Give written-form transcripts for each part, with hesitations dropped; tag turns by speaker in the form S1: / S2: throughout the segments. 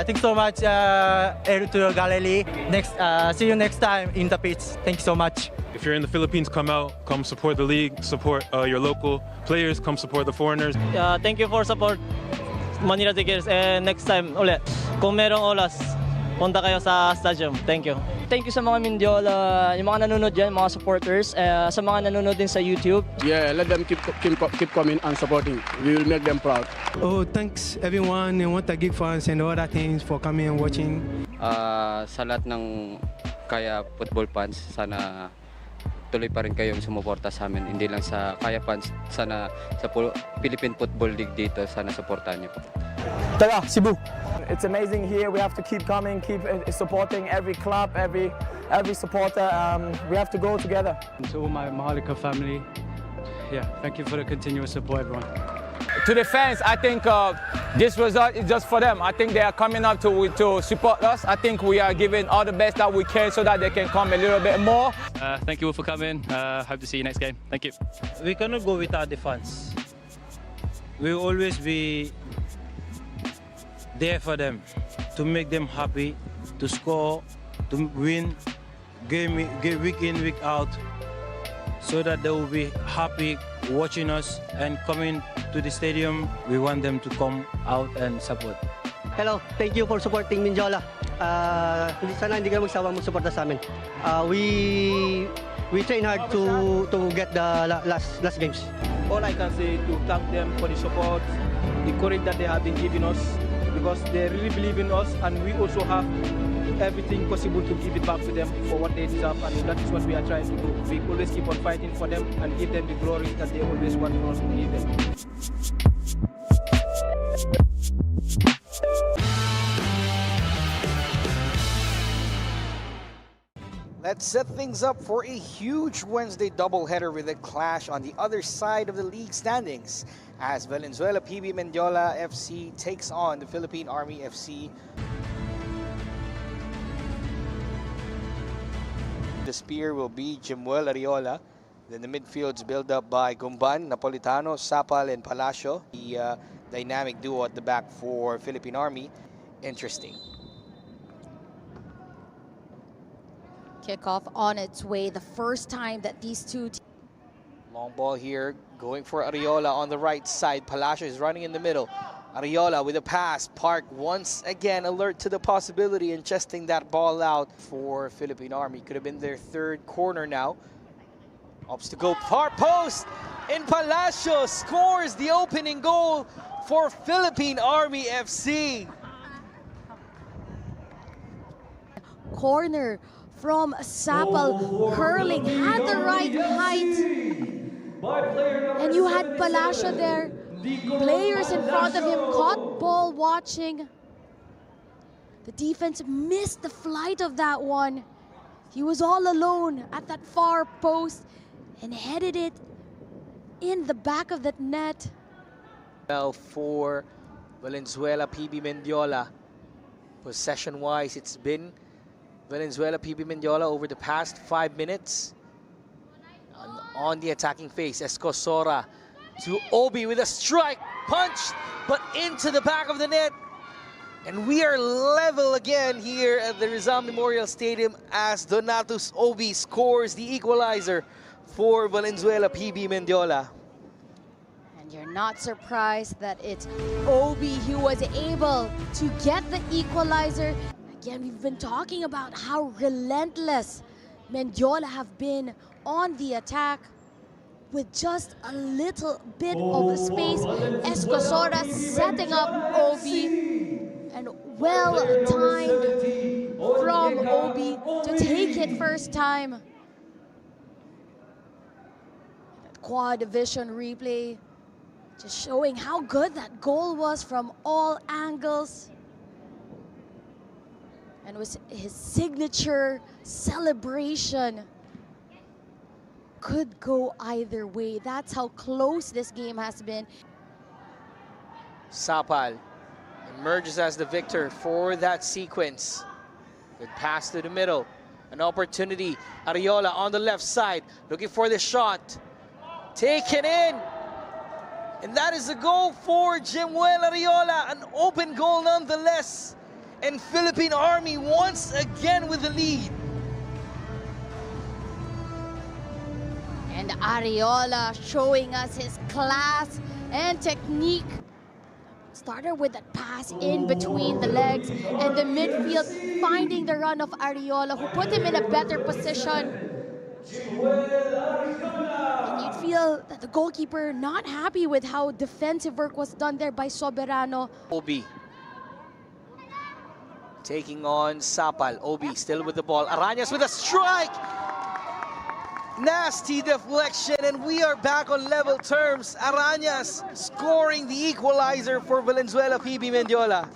S1: thanks so much, to Galilei. See you next time in the pitch. Thank you so much.
S2: If you're in the Philippines, come out, come support the league, support your local players, come support the foreigners.
S3: Thank you for support Manila Tigers, and next time ulit, kung merong oras, punta kayo sa stadium. Thank you.
S4: Thank you sa mga Mendiola, yung mga nanonood dyan, mga supporters, sa mga nanonood din sa YouTube.
S5: Yeah, let them keep coming and supporting. We will make them proud.
S6: Oh, thanks everyone and Wanta Geek fans and other things for coming and watching.
S7: Sa lahat ng Kaya football fans, sana tuloy pa rin kayong sumuporta sa amin. Hindi lang sa Kaya fans, sana sa Philippine Football League dito, sana supportahan niyo po.
S8: Tara, Cebu! It's amazing here. We have to keep coming, keep supporting every club, every supporter. We have to go together.
S6: To all my Mahalika family, yeah, thank you for the continuous support, everyone.
S9: To the fans, I think this result is just for them. I think they are coming up to support us. I think we are giving all the best that we can so that they can come a little bit more.
S3: Thank you all for coming. Hope to see you next game. Thank you.
S1: We cannot go without the fans. We will always be there for them, to make them happy, to score, to win game week in, week out, so that they will be happy watching us and coming to the stadium. We want them to come out and support.
S4: Hello, thank you for supporting Mendiola. Sana hindi kayo magsawang magsuporta sa amin. We train hard to get the last games.
S3: All I can say to thank them for the support, the courage that they have been giving us, because they really believe in us, and we also have everything possible to give it back to them for what they deserve, and that is what we are trying to do. We always keep on fighting for them and give them the glory that they always want for us to give them.
S10: Let's set things up for a huge Wednesday doubleheader with a clash on the other side of the league standings as Valenzuela PB Mendiola FC takes on the Philippine Army FC. The spear will be Jimuel Ariola. Then the midfield's built up by Gumban, Napolitano, Sapal, and Palacio. The dynamic duo at the back for Philippine Army. Interesting.
S11: Kickoff on its way, the first time that these two teams.
S10: Long ball here, going for Ariola on the right side. Palacio is running in the middle. Ariola with a pass. Park once again alert to the possibility and chesting that ball out for Philippine Army. Could have been their third corner now. Opts to go far post, and Palacio scores the opening goal for Philippine Army FC.
S11: Corner from Sapal, curling, had the right height. And you had Palacio there. Players in front of him caught ball watching. The defense missed the flight of that one. He was all alone at that far post and headed it in the back of that net.
S10: Well, for Valenzuela PB Mendiola, possession-wise, it's been Valenzuela PB Mendiola over the past 5 minutes. On the attacking face, Escosora to Obi with a strike, punched, but into the back of the net. And we are level again here at the Rizal Memorial Stadium as Donatus Obi scores the equalizer for Valenzuela PB Mendiola.
S11: And you're not surprised that it's Obi who was able to get the equalizer. Again, we've been talking about how relentless Mendiola have been on the attack. With just a little bit of space, Escosora setting up Obi, and well timed from Obi to take it first time. That quad vision replay just showing how good that goal was from all angles. And it was his signature celebration. Could go either way. That's how close this game has been.
S10: Sapal emerges as the victor for that sequence. Good pass to the middle. An opportunity. Ariola on the left side, looking for the shot. Taken in. And that is a goal for Jimuel Ariola. An open goal nonetheless. and Philippine Army once again with the lead.
S11: And Ariola showing us his class and technique. Started with that pass in between the legs and the midfield, finding the run of Ariola, who put him in a better position. And you'd feel that the goalkeeper not happy with how defensive work was done there by Soberano.
S10: Obi taking on Sapal. Obi still with the ball. Arañas with a strike. Nasty deflection, and we are back on level terms. Arañas scoring the equalizer for Valenzuela PB Mendiola.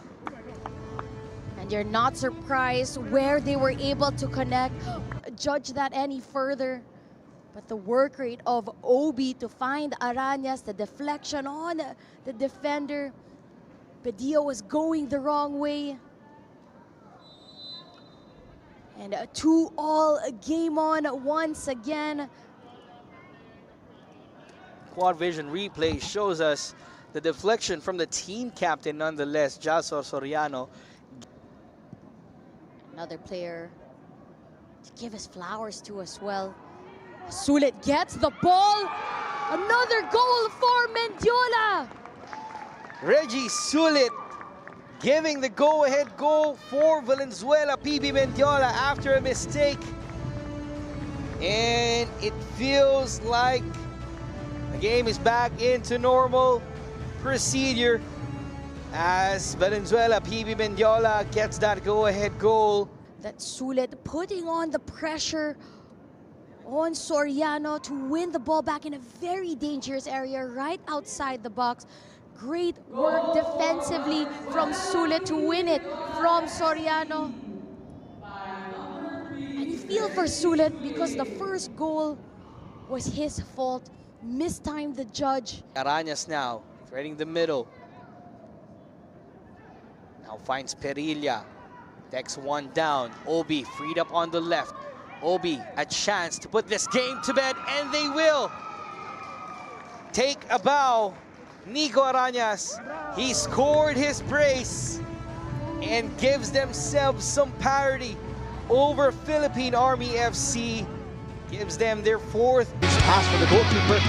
S11: And you're not surprised where they were able to connect, judge that any further. But the work rate of Obi to find Arañas, the deflection on the defender. Padilla was going the wrong way. And a 2-2 game on once again.
S10: Quad vision replay shows us the deflection from the team captain nonetheless, Jasor Soriano.
S11: Another player to give his flowers to as well. Sulit gets the ball. Another goal for Mendiola.
S10: Reggie Sulit giving the go-ahead goal for Valenzuela PB Mendiola after a mistake. And it feels like the game is back into normal procedure as Valenzuela PB Mendiola gets that go-ahead goal.
S11: That Sulit putting on the pressure on Soriano to win the ball back in a very dangerous area right outside the box. Great work defensively from Sulit to win it from Soriano. And you feel for Sulit because the first goal was his fault. Mistimed the judge.
S10: Arañas now threading the middle. Now finds Perilla. Takes one down. Obi freed up on the left. Obi a chance to put this game to bed, and they will. Take a bow. Nico Arañas, he scored his brace and gives themselves some parity over Philippine Army FC. Gives them their fourth.
S12: Pass for the goalkeeper,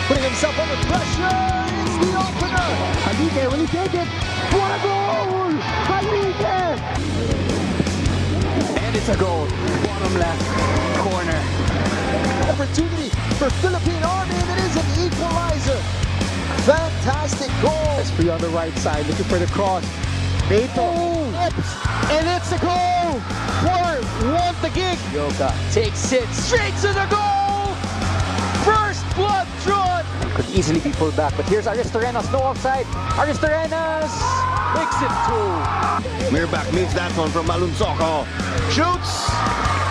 S12: putting himself under pressure. It's the opener. Halike, will he take it? What a goal! Halike! And it's a goal. Bottom left corner. Opportunity for Philippine Army, and it is an equalizer. Fantastic goal. It's free on the right side, looking for the cross. Beto, and it's a goal for Want the Gig. Yoga takes it straight to the goal. First blood drawn. Could easily be pulled back, but here's Aristorenas, no offside. Aristorenas makes it two.
S13: Mirbach meets that one from Malunzoko. Shoots,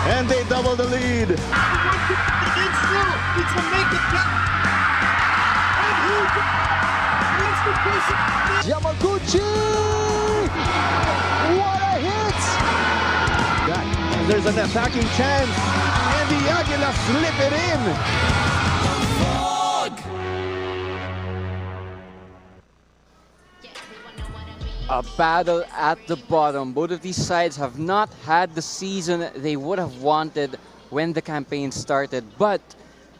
S13: and they double the lead.
S12: Yamaguchi! What a hit!
S13: There's an attacking chance, and the Águilas slip it in.
S14: A battle at the bottom. Both of these sides have not had the season they would have wanted when the campaign started, but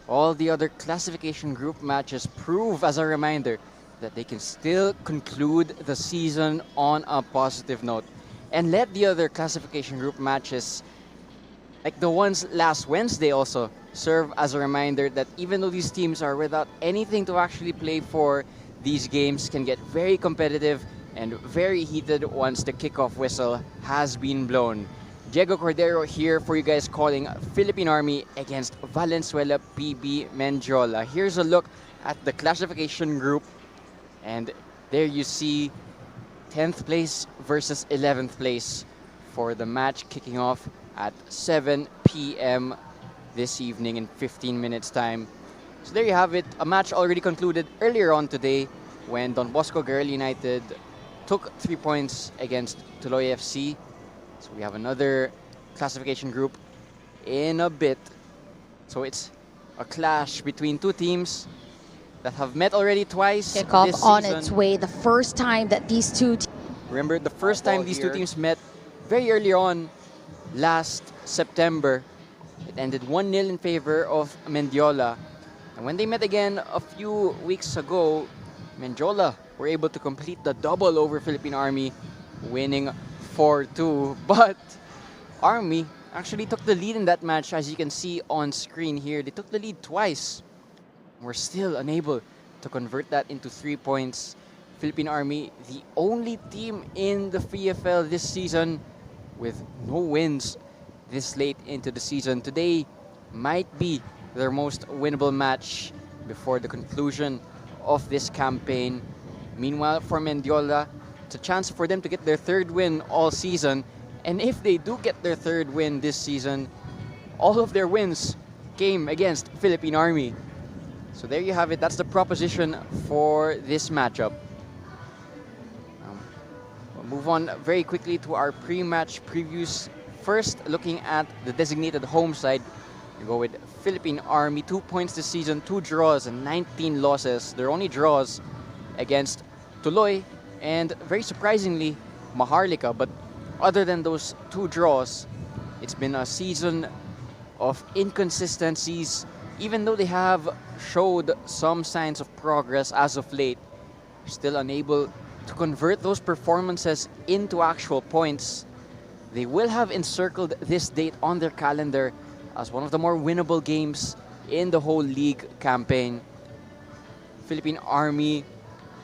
S14: all the other classification group matches prove as a reminder that they can still conclude the season on a positive note. And let the other classification group matches, like the ones last Wednesday, also serve as a reminder that even though these teams are without anything to actually play for, these games can get very competitive and very heated once the kickoff whistle has been blown. Diego Cordero here for you guys calling Philippine Army against Valenzuela PB Mendiola. Here's a look at the classification group, and there you see 10th place versus 11th place for the match kicking off at 7 p.m. this evening in 15 minutes time. So there you have it, a match already concluded earlier on today when Don Bosco Girl United took 3 points against Tuloy FC. So we have another classification group in a bit. So it's a clash between two teams that have met already twice
S11: Kickoff
S14: this
S11: on
S14: season.
S11: its way. The first time that these two
S14: Remember, the first time these two teams met very early on, last September, it ended 1-0 in favor of Mendiola. And when they met again a few weeks ago, Mendiola were able to complete the double over Philippine Army, winning 4-2. But Army actually took the lead in that match, as you can see on screen here. They took the lead twice. We're still unable to convert that into 3 points. Philippine Army, the only team in the PFL this season with no wins this late into the season. Today might be their most winnable match before the conclusion of this campaign. Meanwhile, for Mendiola, it's a chance for them to get their third win all season. And if they do get their third win this season, all of their wins came against Philippine Army. So there you have it. That's the proposition for this matchup. We'll move on very quickly to our pre-match previews. First, looking at the designated home side, we go with Philippine Army. 2 points this season, 2 draws and 19 losses. Their only draws against Tuloy and, very surprisingly, Maharlika. But other than those 2 draws, it's been a season of inconsistencies. Even though they have showed some signs of progress as of late, still unable to convert those performances into actual points. They will have encircled this date on their calendar as one of the more winnable games in the whole league campaign. Philippine Army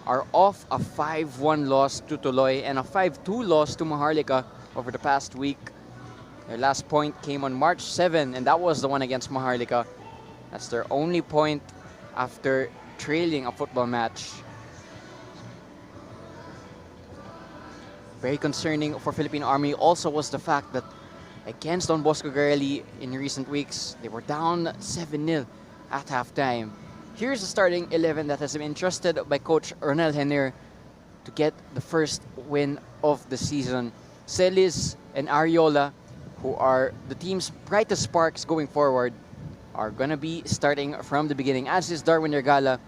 S14: are off a 5-1 loss to Tuloy and a 5-2 loss to Maharlika over the past week. Their last point came on March 7, and that was the one against Maharlika. That's their only point after trailing a football match. Very concerning for Philippine Army also was the fact that against Don Bosco Gareli in recent weeks, they were down 7-0 at halftime. Here's the starting 11 that has been entrusted by Coach Ronel Henner to get the first win of the season. Celis and Ariola, who are the team's brightest sparks going forward, are going to be starting from the beginning, as is Darwin Regala,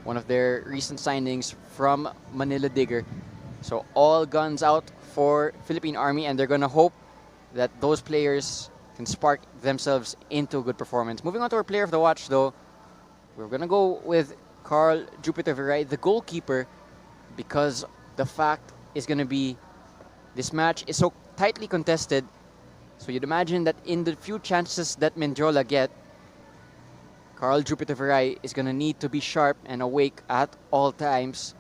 S14: one of their recent signings from Manila Digger. So all guns out for Philippine Army, and they're going to hope that those players can spark themselves into a good performance. Moving on to our player of the watch, though, we're going to go with Carl Jupiter Viray, the goalkeeper, because the fact is going to be this match is so tightly contested. So you'd imagine that in the few chances that Mendiola get, Carl Jupiter Viray is going to need to be sharp and awake at all times.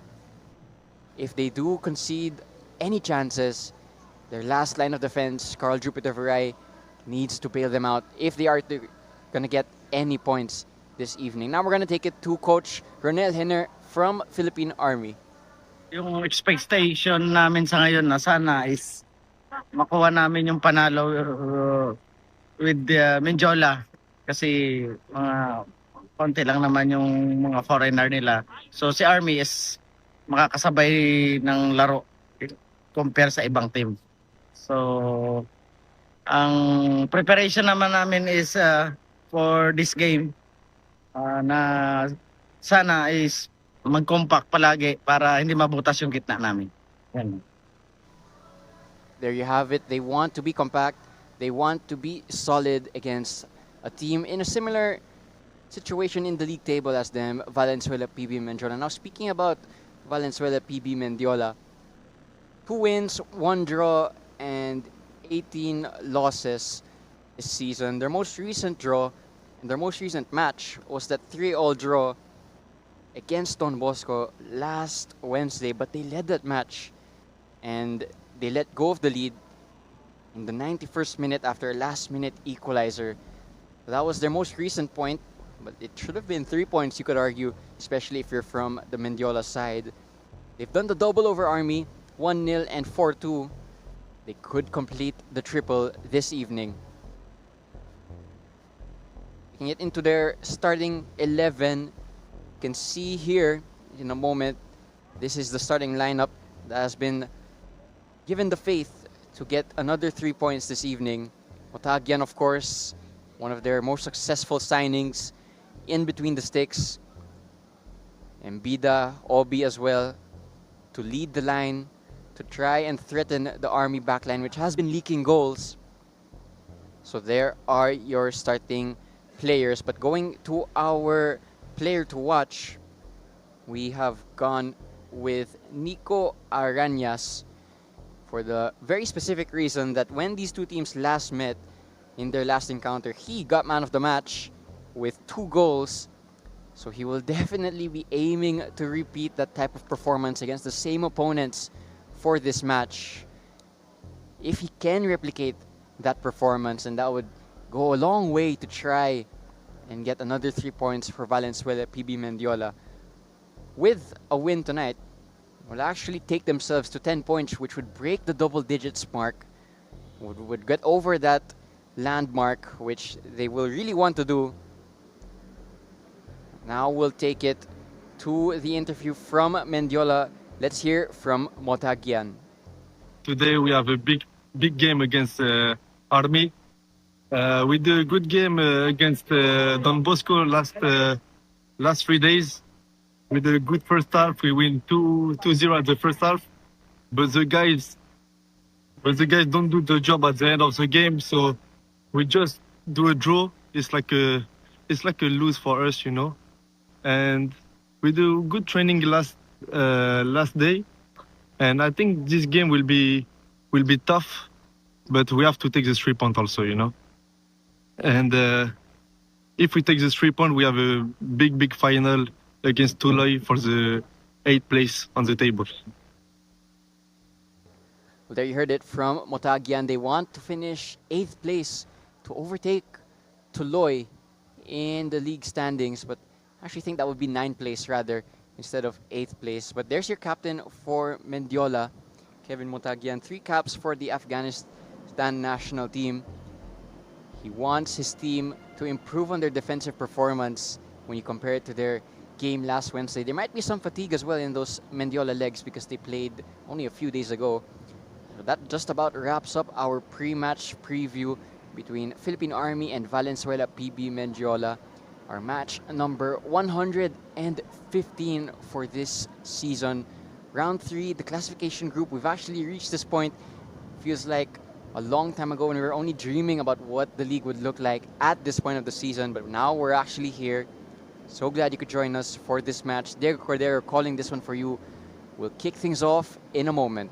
S14: If they do concede any chances, their last line of defense, Carl Jupiter Viray, needs to bail them out if they are going to get any points this evening. Now we're going to take it to Coach Ronel Henner from Philippine Army.
S15: Yung expectation namin sa ngayon na sana is makuha namin yung panalo with Mendiola kasi mga konti lang naman yung mga foreigner nila. So si Army is makakasabay ng laro compare sa ibang team. So ang preparation naman namin is for this game na sana is mag-compact palagi para hindi mabutas yung gitna namin. Yan.
S14: There you have it. They want to be compact. They want to be solid against a team in a similar situation in the league table as them, Valenzuela, PB, Mendiola. Now, speaking about Valenzuela, PB, Mendiola, 2 wins, 1 draw, and 18 losses this season. Their most recent draw and their most recent match was that 3-3 draw against Don Bosco last Wednesday, but they led that match and they let go of the lead in the 91st minute after a last-minute equalizer. That was their most recent point, but it should have been 3 points, you could argue, especially if you're from the Mendiola side. They've done the double over Army, 1-0 and 4-2. They could complete the triple this evening. Taking it into their starting 11, you can see here in a moment, this is the starting lineup that has been given the faith to get another 3 points this evening. Otagyan, of course, one of their most successful signings in between the sticks. Mbida, Obi as well, to lead the line, to try and threaten the Army backline, which has been leaking goals. So there are your starting players. But going to our player to watch, we have gone with Nico Arañas for the very specific reason that when these two teams last met in their last encounter, he got man of the match with 2 goals. So he will definitely be aiming to repeat that type of performance against the same opponents for this match. If he can replicate that performance, and that would go a long way to try and get another 3 points for Valenzuela PB Mendiola. With a win tonight, will actually take themselves to 10 points, which would break the double digits mark, would get over that landmark, which they will really want to do. Now we'll take it to the interview from Mendiola. Let's hear from Motagian.
S16: Today we have a big game against Army. We did a good game against Don Bosco last 3 days. We did a good first half. We win 2-0 at the first half, but the guys don't do the job at the end of the game. So we just do a draw. It's like a lose for us, you know. And we do good training last day, and I think this game will be tough, but we have to take the 3 points also, you know. And if we take the 3 points, we have a big final against Toulouse for the 8th place on the table.
S14: Well, there you heard it from Motagian. They want to finish 8th place to overtake Toulouse in the league standings, but I actually think that would be 9th place rather instead of 8th place. But there's your captain for Mendiola, Kevin Motagian. 3 caps for the Afghanistan national team. He wants his team to improve on their defensive performance when you compare it to their game last Wednesday. There might be some fatigue as well in those Mendiola legs because they played only a few days ago. So that just about wraps up our pre-match preview between Philippine Army and Valenzuela PB Mendiola. Our match number 115 for this season. Round 3, the classification group. We've actually reached this point. Feels like a long time ago when we were only dreaming about what the league would look like at this point of the season, but now we're actually here. So glad you could join us for this match. Diego Cordero calling this one for you. We'll kick things off in a moment.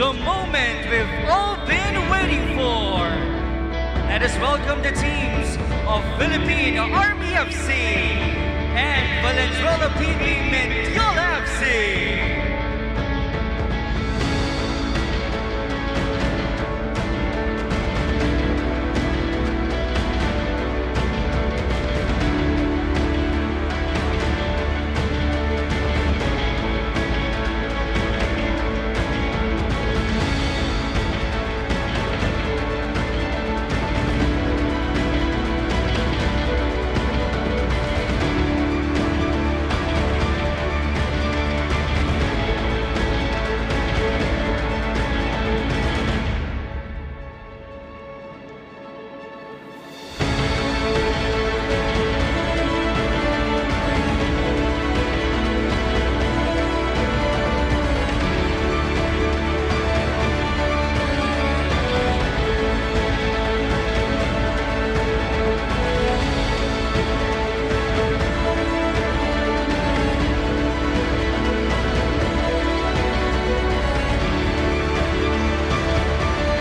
S17: the moment we've all been waiting for. Let us welcome the teams of Philippine Army FC and Valenzuela PB Mendiola FC.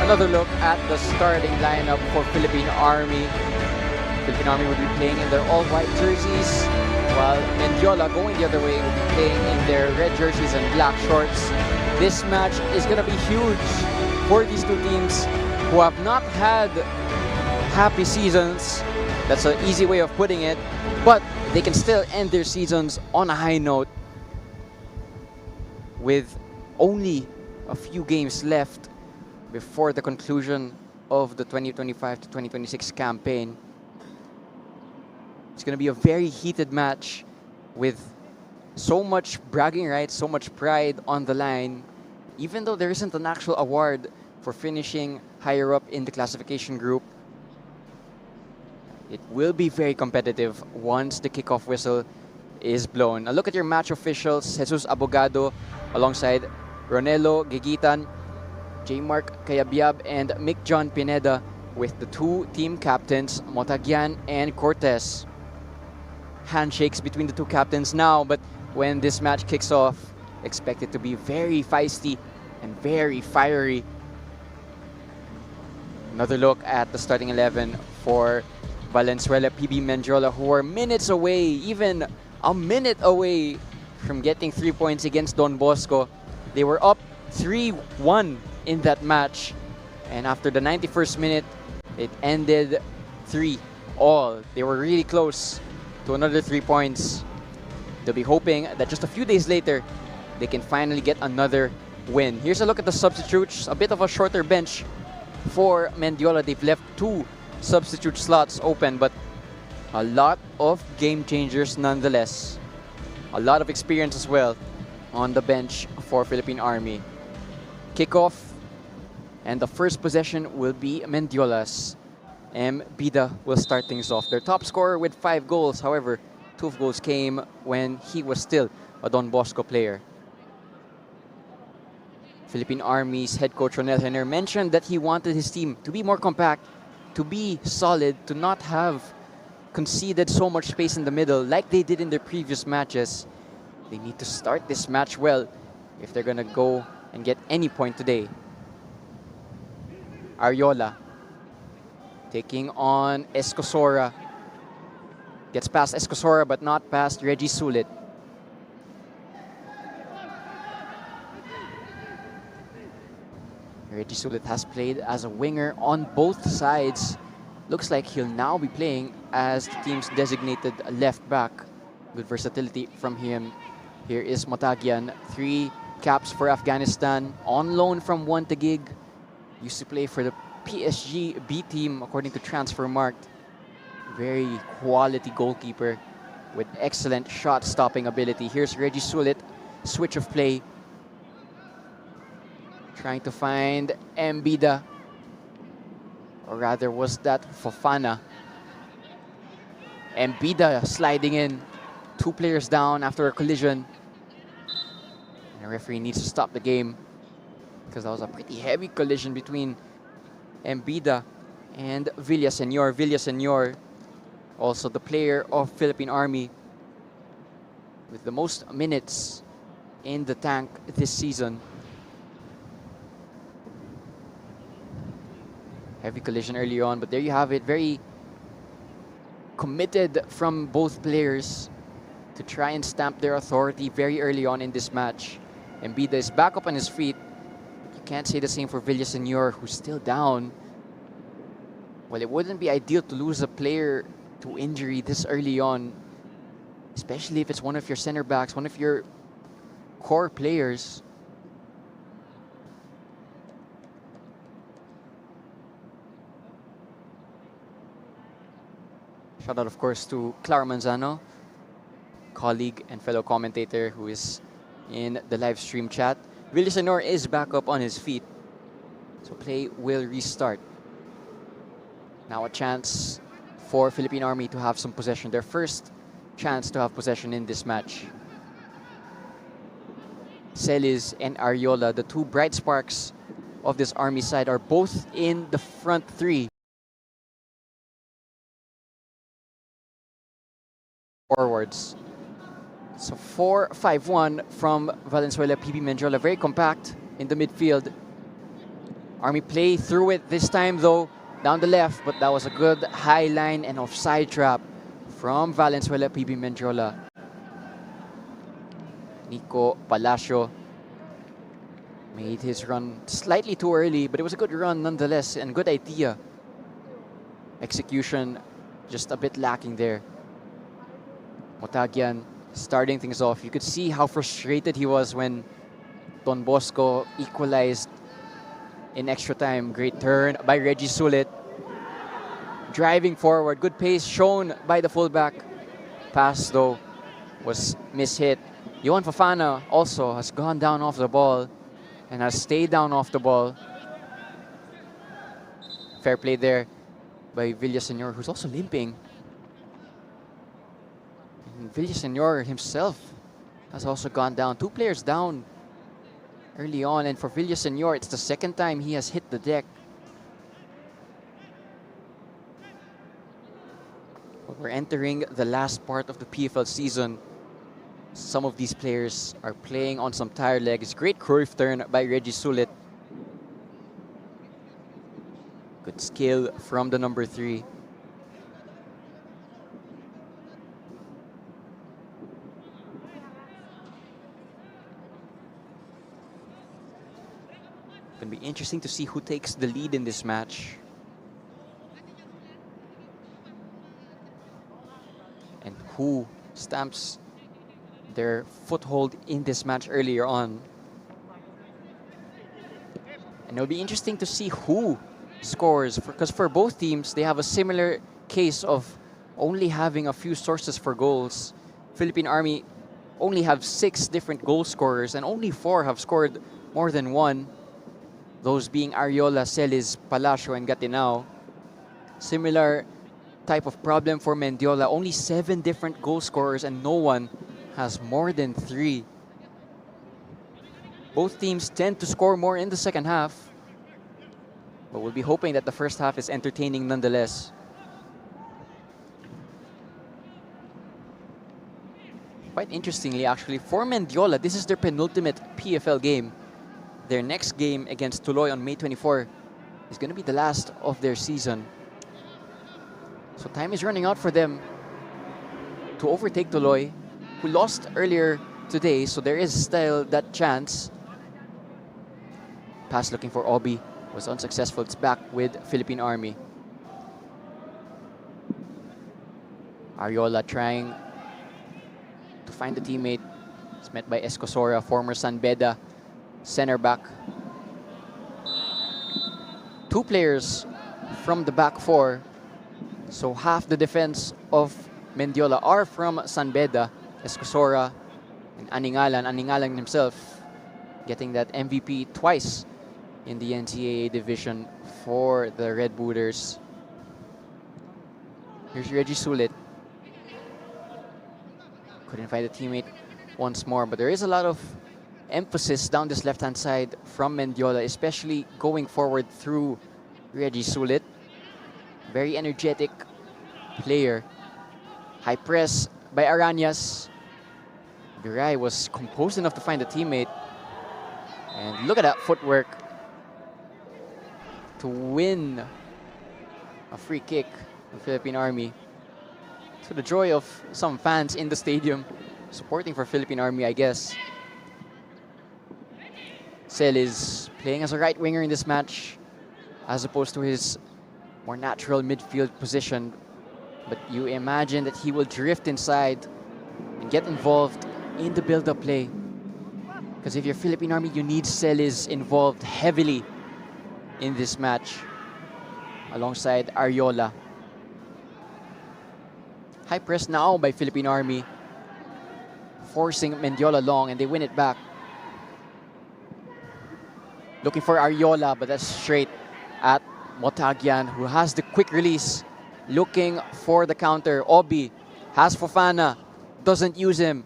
S14: Another look at the starting lineup for Philippine Army. Philippine Army will be playing in their all-white jerseys, while Mendiola, going the other way, will be playing in their red jerseys and black shorts. This match is going to be huge for these two teams who have not had happy seasons. That's an easy way of putting it, but they can still end their seasons on a high note with only a few games left before the conclusion of the 2025 to 2026 campaign. It's going to be a very heated match with so much bragging rights, so much pride on the line, even though there isn't an actual award for finishing higher up in the classification group. It will be very competitive once the kickoff whistle is blown. A look at your match officials: Jesus Abogado alongside Ronelo Gigitan, J. Mark Cayabyab, and Mick John Pineda, with the two team captains, Motagian and Cortez. Handshakes between the two captains now, but when this match kicks off, expect it to be very feisty and very fiery. Another look at the starting 11 for Valenzuela PB Mendiola, who are minutes away, even a minute away from getting 3 points against Don Bosco. They were up 3-1 in that match, and after the 91st minute, it ended 3-all. They were really close to another 3 points. They'll be hoping that just a few days later, they can finally get another win. Here's a look at the substitutes. A bit of a shorter bench for Mendiola. They've left 2 substitute slots open, but a lot of game changers nonetheless. A lot of experience as well on the bench for Philippine Army. Kickoff, and the first possession will be Mendiola's. M. Bida will start things off. Their top scorer with 5 goals. However, 2 of goals came when he was still a Don Bosco player. Philippine Army's head coach Ronel Henner mentioned that he wanted his team to be more compact, to be solid, to not have conceded so much space in the middle like they did in their previous matches. They need to start this match well if they're gonna go and get any point today. Ariola taking on Escosora. Gets past Escosora but not past Reggie Sulit. Reggie Sulit has played as a winger on both sides. Looks like he'll now be playing as the team's designated left back. Good versatility from him. Here is Motagian, 3 caps for Afghanistan, on loan from 1 Taguig. Used to play for the PSG B team according to Transfermarkt. Very quality goalkeeper with excellent shot stopping ability. Here's Reggie Sulit, switch of play. Trying to find Mbida, or rather was that Fofana. Mbida sliding in, 2 players down after a collision. And the referee needs to stop the game because that was a pretty heavy collision between Mbida and Villaseñor. Villaseñor, also the player of Philippine Army with the most minutes in the tank this season. Heavy collision early on, but there you have it. Very committed from both players to try and stamp their authority very early on in this match. Embida is back up on his feet. You can't say the same for Villaseñor, who's still down. Well, it wouldn't be ideal to lose a player to injury this early on, especially if it's one of your center backs, one of your core players. Shout out, of course, to Claro Manzano, colleague and fellow commentator who is in the live stream chat. Villaseñor is back up on his feet, so play will restart. Now a chance for Philippine Army to have some possession, their first chance to have possession in this match. Celis and Ariola, the two bright sparks of this Army side, are both in the front three. Forwards. So 4-5-1 from Valenzuela. PB Mendiola very compact in the midfield. Army play through it this time though, down the left, but that was a good high line and offside trap from Valenzuela. PB Mendiola. Nico Palacio made his run slightly too early, but it was a good run nonetheless and good idea. Execution just a bit lacking there. Motagian starting things off. You could see how frustrated he was when Don Bosco equalized in extra time. Great turn by Reggie Sulit. Driving forward. Good pace shown by the fullback. Pass, though, was mishit. Johan Fafana also has gone down off the ball and has stayed down off the ball. Fair play there by Villaseñor, who's also limping. And Villaseñor himself has also gone down. Two players down early on, and for Villaseñor, it's the second time he has hit the deck. But we're entering the last part of the PFL season. Some of these players are playing on some tired legs. Great Cruyff turn by Reggie Sulit. Good skill from the number 3. Going to be interesting to see who takes the lead in this match. And who stamps their foothold in this match earlier on. And it'll be interesting to see who scores, because for both teams, they have a similar case of only having a few sources for goals. Philippine Army only have 6 different goal scorers, and only 4 have scored more than 1. Those being Ariola, Celis, Palacio, and Gatinao. Similar type of problem for Mendiola. Only 7 different goal scorers, and no one has more than 3. Both teams tend to score more in the second half, but we'll be hoping that the first half is entertaining nonetheless. Quite interestingly, actually, for Mendiola, this is their penultimate PFL game. Their next game against Tuloy on May 24 is going to be the last of their season. So time is running out for them to overtake Tuloy, who lost earlier today, so there is still that chance. Pass looking for Obi was unsuccessful. It's back with Philippine Army. Ariola trying to find a teammate. It's met by Escosora, former San Beda center back. 2 players from the back 4. So half the defense of Mendiola are from San Beda. Escosora and Aningalan. Aningalan himself getting that MVP twice in the NCAA division for the Red Booters. Here's Reggie Sulit. Couldn't find a teammate once more, but there is a lot of emphasis down this left-hand side from Mendiola, especially going forward through Reggie Sulit. Very energetic player. High press by Aranyas. Biray was composed enough to find a teammate. And look at that footwork to win A free kick of Philippine Army. To the joy of some fans in the stadium supporting for Philippine Army, I guess. Cel is playing as a right winger in this match as opposed to his more natural midfield position. But you imagine that he will drift inside and get involved in the build-up play. Because if you're Philippine Army, you need Celis involved heavily in this match alongside Ariola. High press now by Philippine Army, forcing Mendiola long, and they win it back. Looking for Ariola, but that's straight at Motagian, who has the quick release, looking for the counter. Obi has Fofana, doesn't use him,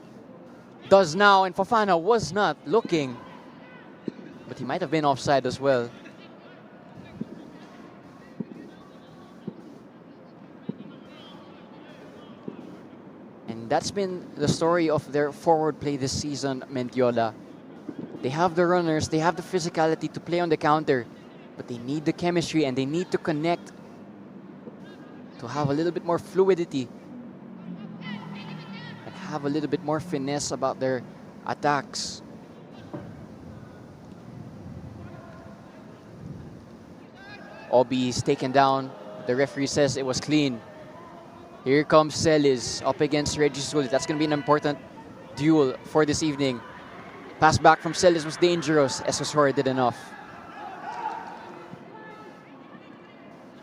S14: does now, and Fofana was not looking, but he might have been offside as well. And that's been the story of their forward play this season, Mendiola. They have the runners, they have the physicality to play on the counter, but they need the chemistry and they need to connect to have a little bit more fluidity and have a little bit more finesse about their attacks. Obi is taken down. The referee says it was clean. Here comes Celis up against Reggie Sulit. That's going to be an important duel for this evening. Pass back from Celis was dangerous. Esosor did enough.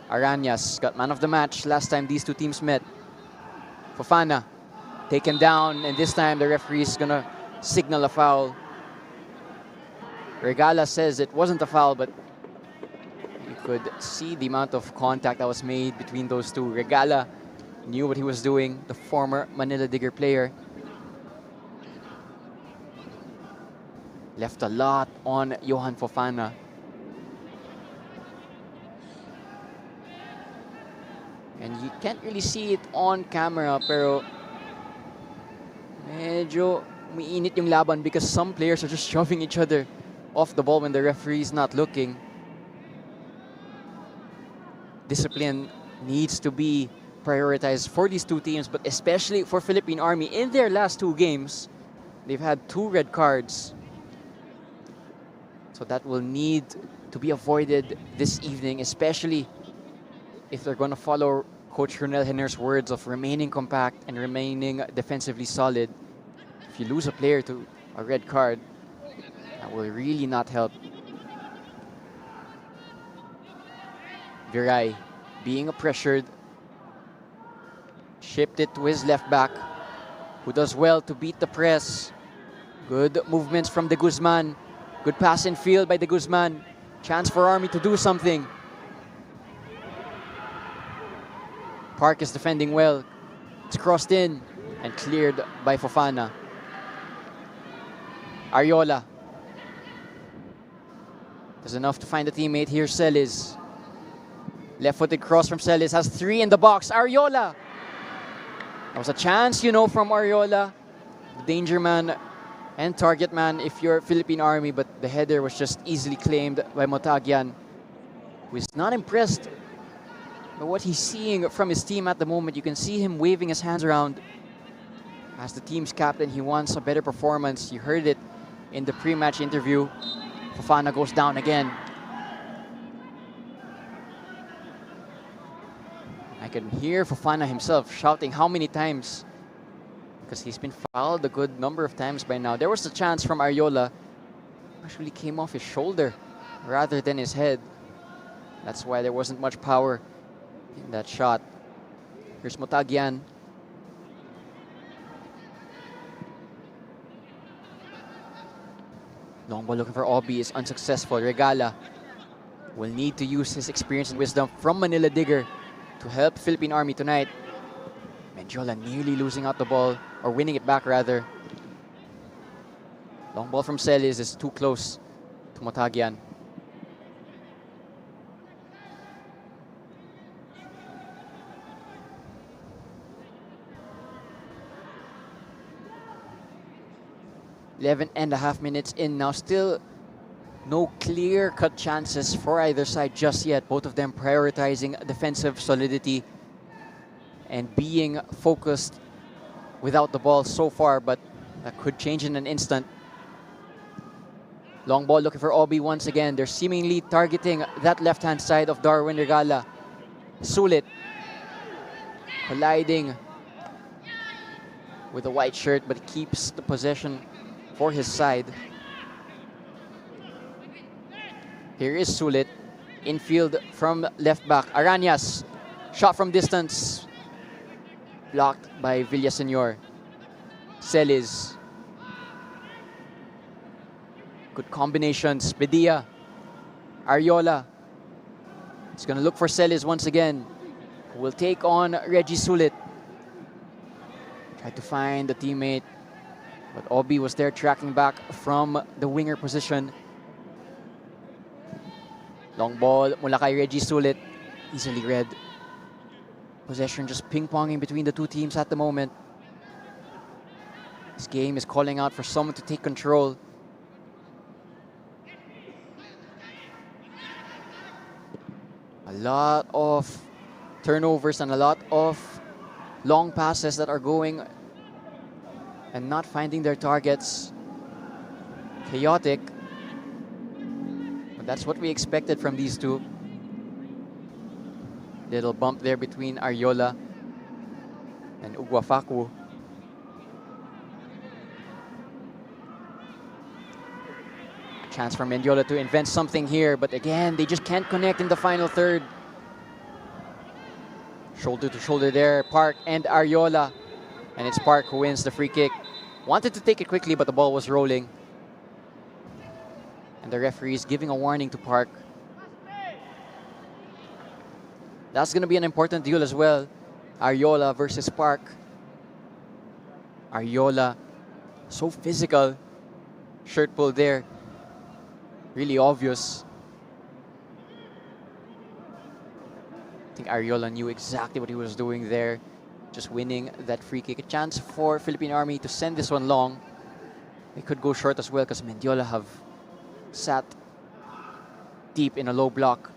S14: Arañas got man of the match last time these two teams met. Fofana taken down, and this time the referee is going to signal a foul. Regala says it wasn't a foul, but you could see the amount of contact that was made between those two. Regala knew what he was doing, the former Manila Digger player. Left a lot on Johan Fofana. And you can't really see it on camera, pero medyo umiinit yung laban because some players are just shoving each other off the ball when the referee is not looking. Discipline needs to be prioritized for these two teams, but especially for Philippine Army. In their last two games, they've had 2 red cards. So that will need to be avoided this evening, especially if they're going to follow Coach Ronel Henner's words of remaining compact and remaining defensively solid. If you lose a player to a red card, that will really not help. Viray being pressured, shipped it to his left back, who does well to beat the press. Good movements from De Guzman. Good pass in field by De Guzman. Chance for Army to do something. Park is defending well. It's crossed in and cleared by Fofana. Ariola does enough to find a teammate. Here Celis. Left-footed cross from Celis. Has 3 in the box. Ariola. That was a chance, you know, from Ariola. The danger man and target man if you're Philippine Army, but the header was just easily claimed by Motagian, who is not impressed by what he's seeing from his team at the moment. You can see him waving his hands around. As the team's captain, he wants a better performance. You heard it in the pre-match interview. Fofana goes down again. I can hear Fofana himself shouting how many times, because he's been fouled a good number of times by now. There was a chance from Ariola. Actually came off his shoulder rather than his head. That's why there wasn't much power in that shot. Here's Motagian. Long ball looking for Obi is unsuccessful. Regala will need to use his experience and wisdom from Manila Digger to help Philippine Army tonight. Mendiola nearly losing out the ball, or winning it back rather. Long ball from Celis is too close to Motagian. .5 minutes in now. Still No clear-cut chances for either side just yet. Both of them prioritizing defensive solidity and being focused without the ball so far, but that could change in an instant. Long ball looking for Obi once again. They're seemingly targeting that left-hand side of Darwin Regala. Sulit colliding with a white shirt, but keeps the possession for his side. Here is Sulit. Infield from left back. Arañas. Shot from distance. Blocked by Villaseñor. Celis. Good combinations. Bedia. Ariola. He's going to look for Celis once again. Who will take on Reggie Sulit. Tried to find the teammate. But Obi was there tracking back from the winger position. Long ball mula kay Reggie Sulit. Easily read. Possession just ping-ponging between the two teams at the moment. This game is calling out for someone to take control. A lot of turnovers and a lot of long passes that are going and not finding their targets. Chaotic. But that's what we expected from these two. Little bump there between Ariola and Uguafacu. Chance for Mendiola to invent something here, but again, they just can't connect in the final third. Shoulder to shoulder there, Park and Ariola. And it's Park who wins the free kick. Wanted to take it quickly, but the ball was rolling. And the referee is giving a warning to Park. That's going to be an important deal as well. Ariola versus Park. Ariola, so physical. Shirt pull there. Really obvious. I think Ariola knew exactly what he was doing there. Just winning that free kick. A chance for Philippine Army to send this one long. They could go short as well because Mendiola have sat deep in a low block.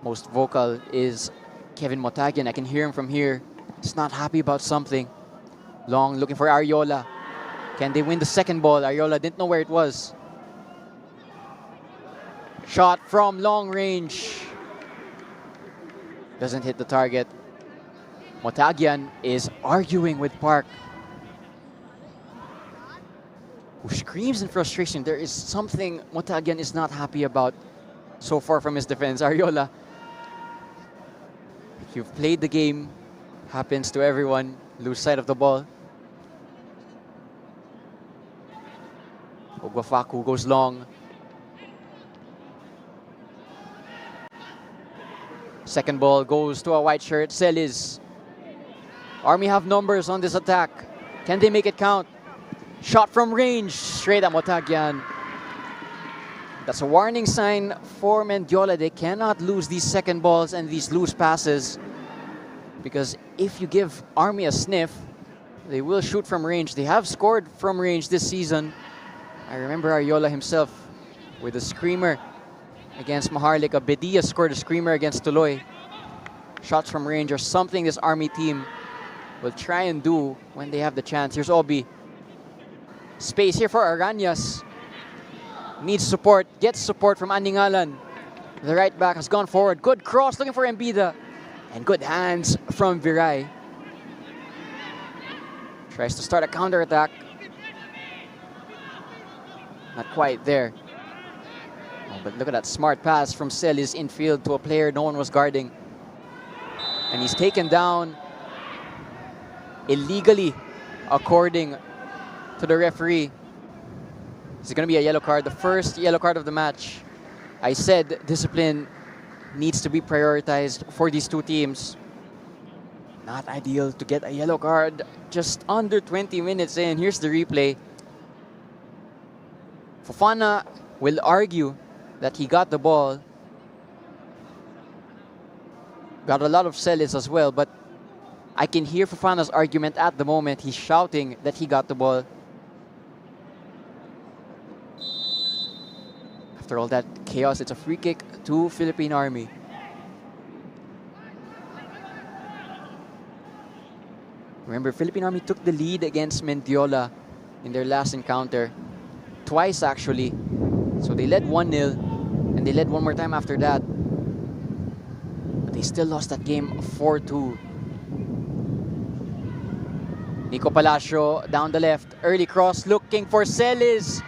S14: Most vocal is Kevin Motagian. I can hear him from here. He's not happy about something. Long looking for Ariola. Can they win the second ball? Ariola didn't know where it was. Shot from long range. Doesn't hit the target. Motagian is arguing with Park, who screams in frustration. There is something Motagian is not happy about so far from his defense. Ariola, if you've played the game, happens to everyone, lose sight of the ball. Uguafacu goes long. Second ball goes to a white shirt, Celis. Army have numbers on this attack. Can they make it count? Shot from range, straight at Motagian. That's a warning sign for Mendiola. They cannot lose these second balls and these loose passes, because if you give Army a sniff, they will shoot from range. They have scored from range this season. I remember Ariola himself with a screamer against Maharlika. Bedia scored a screamer against Tuloy. Shots from range are something this Army team will try and do when they have the chance. Here's Obi. Space here for Arañas. Needs support. Gets support from Aningalan. The right back has gone forward. Good cross looking for Embida. And good hands from Viray. Tries to start a counter-attack. Not quite there. Oh, but look at that smart pass from Celis infield to a player no one was guarding. And he's taken down illegally, according to the referee. It's going to be a yellow card, the first yellow card of the match. I said discipline needs to be prioritized for these two teams. Not ideal to get a yellow card just under 20 minutes in. Here's the replay. Fofana will argue that he got the ball. Got a lot of Celis as well, but I can hear Fofana's argument at the moment. He's shouting that he got the ball. After all that chaos, it's a free kick to Philippine Army. Remember, Philippine Army took the lead against Mendiola in their last encounter. Twice, actually. So they led 1-0, and they led one more time after that. But they still lost that game 4-2. Nico Palacio down the left. Early cross looking for Celis.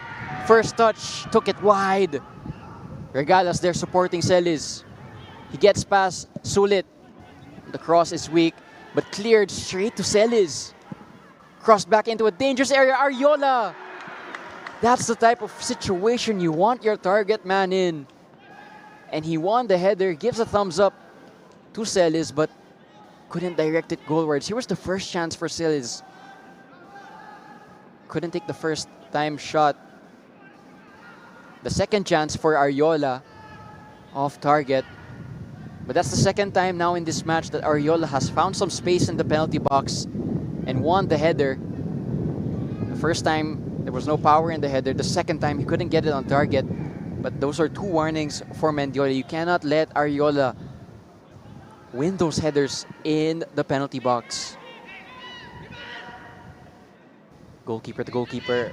S14: First touch, took it wide. Regalas there supporting Celis. He gets past Sulit. The cross is weak, but cleared straight to Celis. Crossed back into a dangerous area. Ariola! That's the type of situation you want your target man in. And he won the header, gives a thumbs up to Celis, but couldn't direct it goalwards. Here was the first chance for Celis. Couldn't take the first time shot. The second chance for Ariola, off target. But that's the second time now in this match that Ariola has found some space in the penalty box and won the header. The first time, there was no power in the header. The second time, he couldn't get it on target. But those are two warnings for Mendiola. You cannot let Ariola win those headers in the penalty box. Goalkeeper to goalkeeper.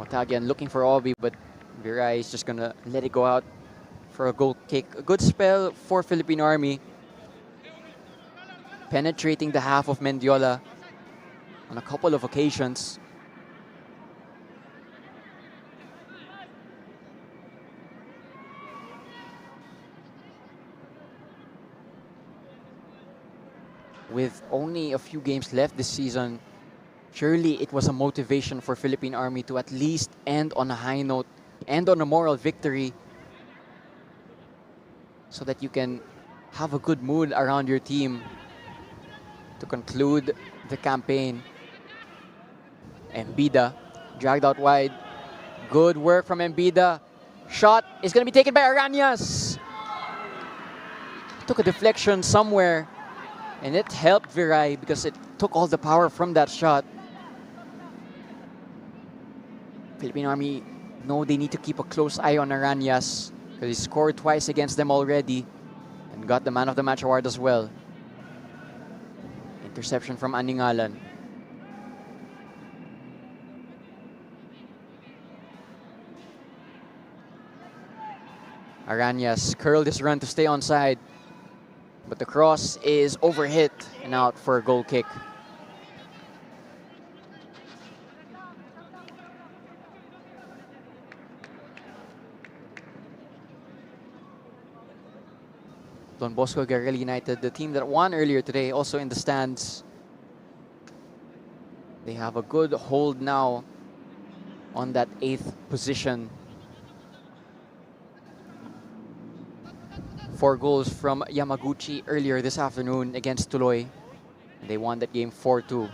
S14: Montage looking for Obi, but Viray is just gonna let it go out for a goal kick. A good spell for Philippine Army. Penetrating the half of Mendiola on a couple of occasions. With only a few games left this season, surely it was a motivation for Philippine Army to at least end on a high note, end on a moral victory, so that you can have a good mood around your team to conclude the campaign. Embida dragged out wide. Good work from Embida. Shot is going to be taken by Arañas. Took a deflection somewhere, and it helped Viray because it took all the power from that shot. Philippine Army know they need to keep a close eye on Arañas because he scored twice against them already and got the Man of the Match award as well. Interception from Aningalan. Arañas curled his run to stay onside, but the cross is overhit and out for a goal kick. Don Bosco Guerrilla United, the team that won earlier today, also in the stands. They have a good hold now on that 8th position. 4 goals from Yamaguchi earlier this afternoon against Tuloy. They won that game 4-2.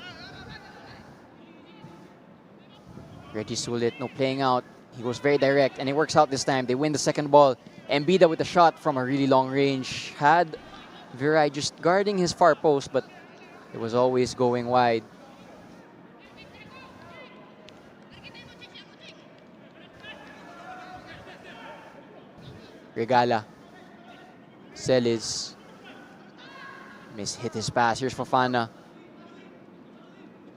S14: Reggie Sulit, no playing out. He was very direct, and it works out this time. They win the second ball. Embida with a shot from a really long range. Had Viray just guarding his far post, but it was always going wide. Regala. Celis. Hit his pass. Here's Fofana.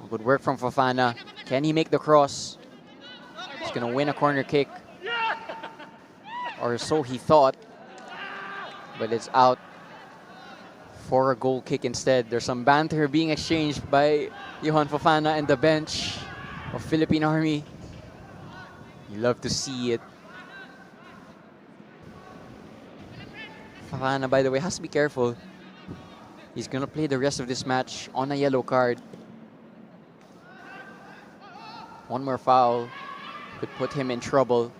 S14: Good work from Fofana. Can he make the cross? He's going to win a corner kick. Or so he thought. But it's out for a goal kick instead. There's some banter being exchanged by Johan Fofana and the bench of Philippine Army. You love to see it. Fofana, by the way, has to be careful. He's going to play the rest of this match on a yellow card. One more foul could put him in trouble.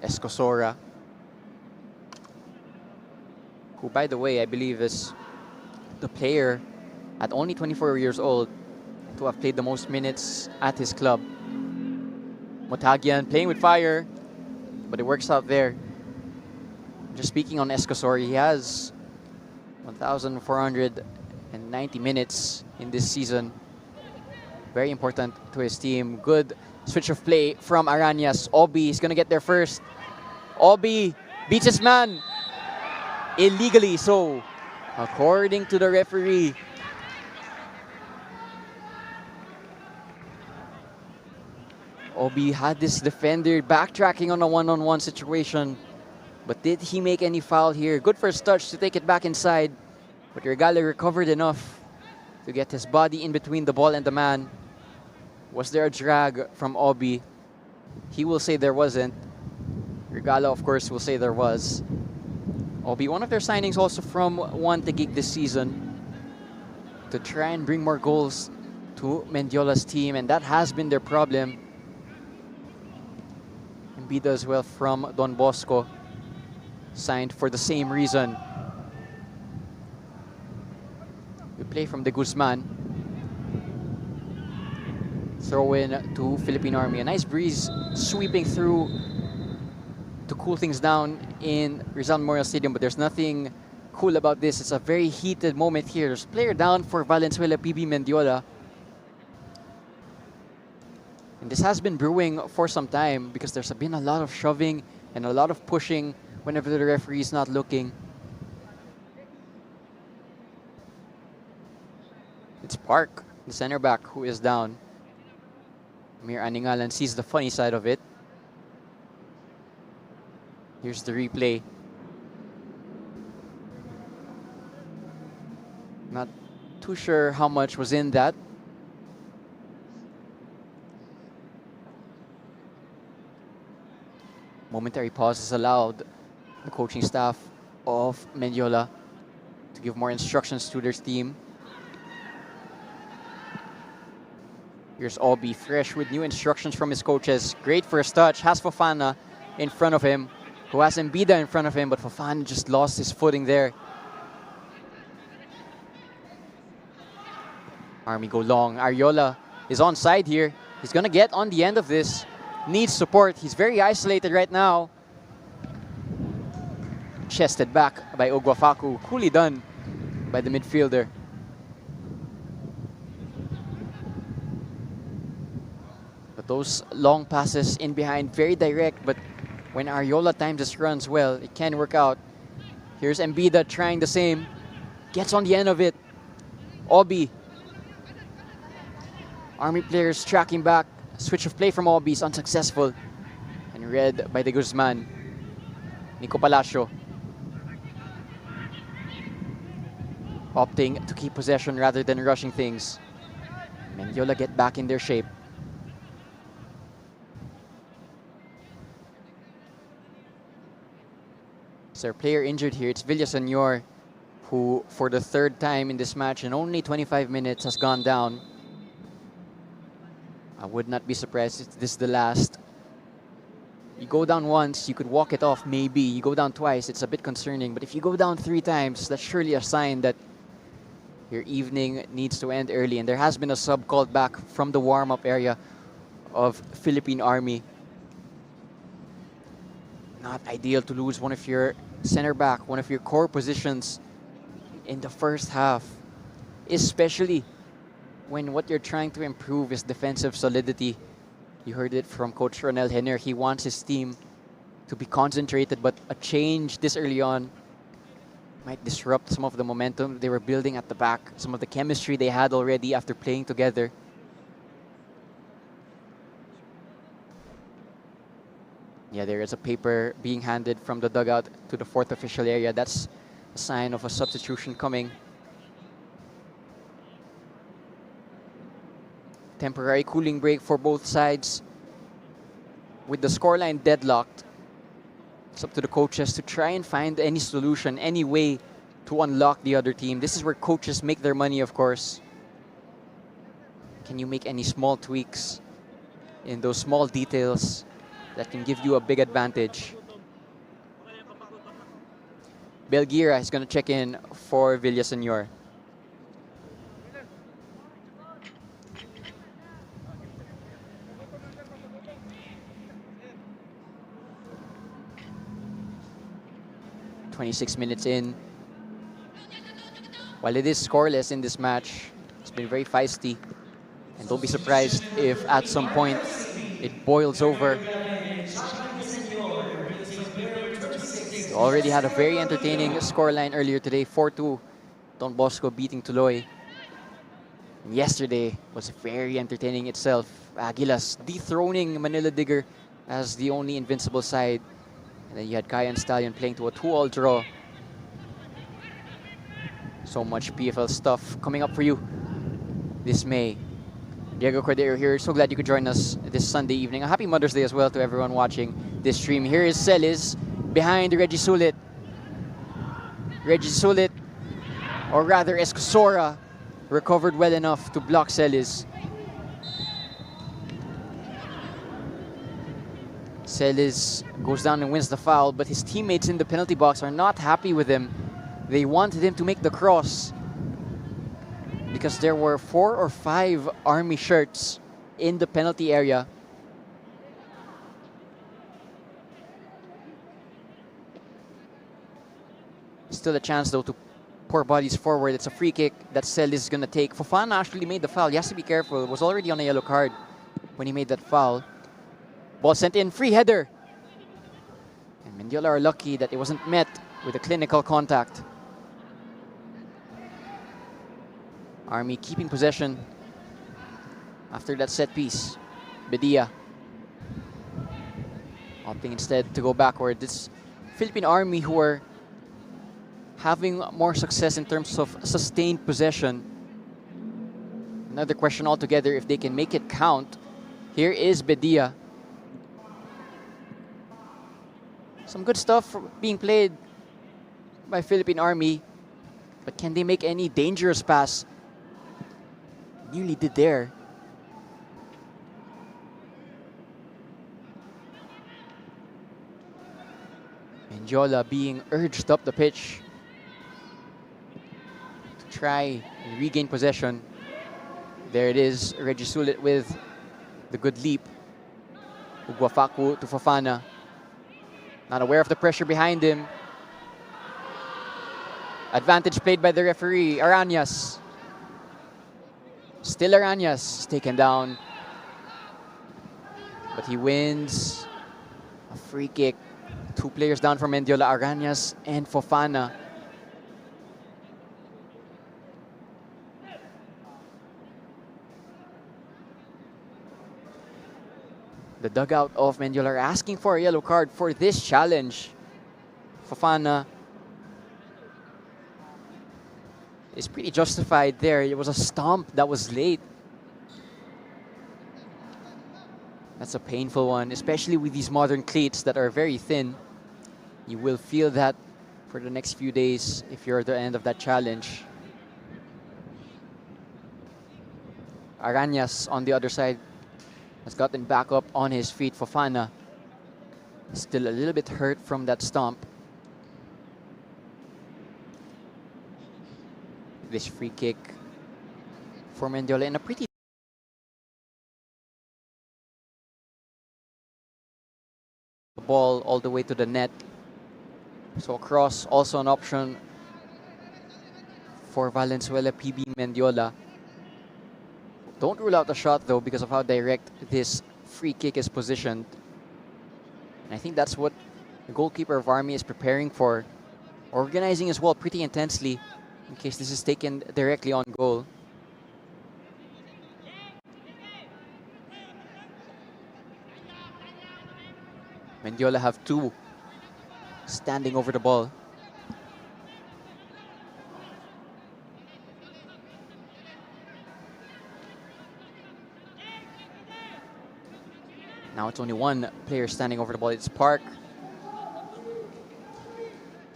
S14: Escosora, who, by the way, I believe is the player at only 24 years old to have played the most minutes at his club. Motagian playing with fire, but it works out there. Just speaking on Escosora, he has 1,490 minutes in this season. Very important to his team. Good switch of play from Arañas. Obi is going to get there first. Obi beats his man. Illegally so, according to the referee. Obi had this defender backtracking on a one-on-one situation. But did he make any foul here? Good first touch to take it back inside. But Regalo recovered enough to get his body in between the ball and the man. Was there a drag from Obi? He will say there wasn't. Regalo, of course, will say there was. Obi, one of their signings also from One Taguig this season to try and bring more goals to Mendiola's team, and that has been their problem. Embiida as well from Don Bosco, signed for the same reason. We play from De Guzman. Throw in to Philippine Army. A nice breeze sweeping through to cool things down in Rizal Memorial Stadium, but there's nothing cool about this. It's a very heated moment here. There's a player down for Valenzuela PB Mendiola. And this has been brewing for some time because there's been a lot of shoving and a lot of pushing whenever the referee is not looking. It's Park, the center back, who is down. Amir Aningalan sees the funny side of it. Here's the replay. Not too sure how much was in that. Momentary pause is allowed. The coaching staff of Mendiola to give more instructions to their team. Here's Obi, fresh with new instructions from his coaches. Great first touch. Has Fofana in front of him, who has Embiida in front of him, but Fofana just lost his footing there. Army go long. Ariola is onside here. He's going to get on the end of this. Needs support. He's very isolated right now. Chested back by Ogwafaku. Coolly done by the midfielder. But those long passes in behind, very direct, but when Ariola times his runs well, it can work out. Here's Embiida trying the same. Gets on the end of it. Obi. Army players tracking back. Switch of play from Obi is unsuccessful. And read by De Guzman. Nico Palacio. Opting to keep possession rather than rushing things. Mendiola get back in their shape. Is there a player injured here? It's Villaseñor, who for the third time in this match in only 25 minutes has gone down. I would not be surprised if this is the last. You go down once, you could walk it off maybe. You go down twice, it's a bit concerning. But if you go down 3 times, that's surely a sign that your evening needs to end early. And there has been a sub called back from the warm-up area of Philippine Army. Not ideal to lose one of your center back, one of your core positions in the first half, especially when what you're trying to improve is defensive solidity. You heard it from Coach Ronel Henner. He wants his team to be concentrated, but a change this early on might disrupt some of the momentum they were building at the back, some of the chemistry they had already after playing together. Yeah, there is a paper being handed from the dugout to the 4th official area. That's a sign of a substitution coming. Temporary cooling break for both sides. With the scoreline deadlocked, it's up to the coaches to try and find any solution, any way to unlock the other team. This is where coaches make their money, of course. Can you make any small tweaks in those small details that can give you a big advantage? Belgira is going to check in for Villaseñor. "26 minutes in. While it is scoreless in this match, it's been very feisty. And don't be surprised if at some point it boils over. We already had a very entertaining scoreline earlier today, 4-2. Don Bosco beating Tuloy. And yesterday was very entertaining itself. Aguilas dethroning Manila Digger as the only invincible side. And then you had Kaya and Stallion playing to a 2-all draw. So much PFL stuff coming up for you this May. Diego Cordero here. So glad you could join us this Sunday evening. A happy Mother's Day as well to everyone watching this stream. Here is Celis behind Reggie Sulit. Reggie Sulit, or rather Escosora, recovered well enough to block Celis. Celis goes down and wins the foul, but his teammates in the penalty box are not happy with him. They wanted him to make the cross because there were 4 or 5 Army shirts in the penalty area. Still a chance though to pour bodies forward. It's a free kick that Celis is going to take. Fofana actually made the foul. He has to be careful. Was already on a yellow card when he made that foul. Ball sent in, free header. And Mendiola are lucky that it wasn't met with a clinical contact. Army keeping possession after that set piece. Bedia opting instead to go backward. This Philippine Army who are having more success in terms of sustained possession. Another question altogether if they can make it count. Here is Bedia. Some good stuff being played by Philippine Army, but can they make any dangerous pass? Nearly did there. Mendiola being urged up the pitch to try and regain possession. There it is, Reggie Sulit with the good leap. Uguafaku to Fofana. Not aware of the pressure behind him. Advantage played by the referee, Arañas. Still Arañas is taken down. But he wins a free kick. 2 players down from Mendiola, Arañas and Fofana. The dugout of Mendiola are asking for a yellow card for this challenge. Fofana is pretty justified there. It was a stomp that was late. That's a painful one, especially with these modern cleats that are very thin. You will feel that for the next few days if you're at the end of that challenge. Arañas on the other side has gotten back up on his feet. Fofana still a little bit hurt from that stomp. This free kick for Mendiola in a pretty ball all the way to the net. So cross also an option for Valenzuela PB Mendiola. Don't rule out the shot though because of how direct this free kick is positioned. And I think that's what the goalkeeper of Army is preparing for. Organizing as well pretty intensely in case this is taken directly on goal. Mendiola have 2 standing over the ball. Now it's only 1 player standing over the ball. It's Park,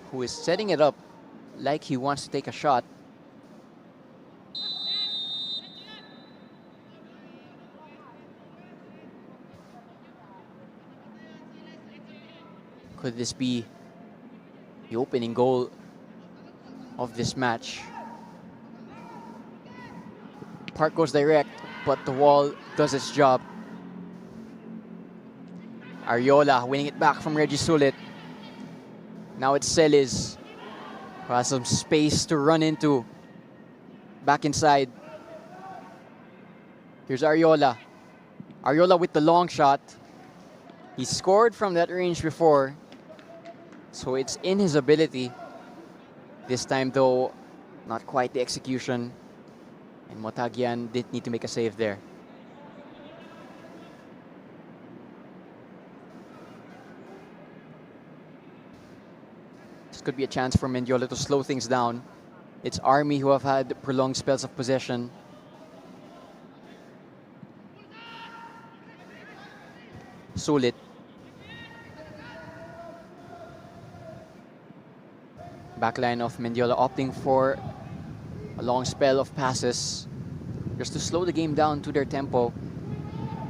S14: who is setting it up like he wants to take a shot. Could this be the opening goal of this match? Park goes direct, but the wall does its job. Ariola winning it back from Reggie Sulit. Now it's Celis, who has some space to run into. Back inside. Here's Ariola. Ariola with the long shot. He scored from that range before, so it's in his ability. This time though, not quite the execution. And Motagian didn't need to make a save there. This could be a chance for Mendiola to slow things down. It's Army who have had prolonged spells of possession. Sulit. Backline of Mendiola opting for a long spell of passes just to slow the game down to their tempo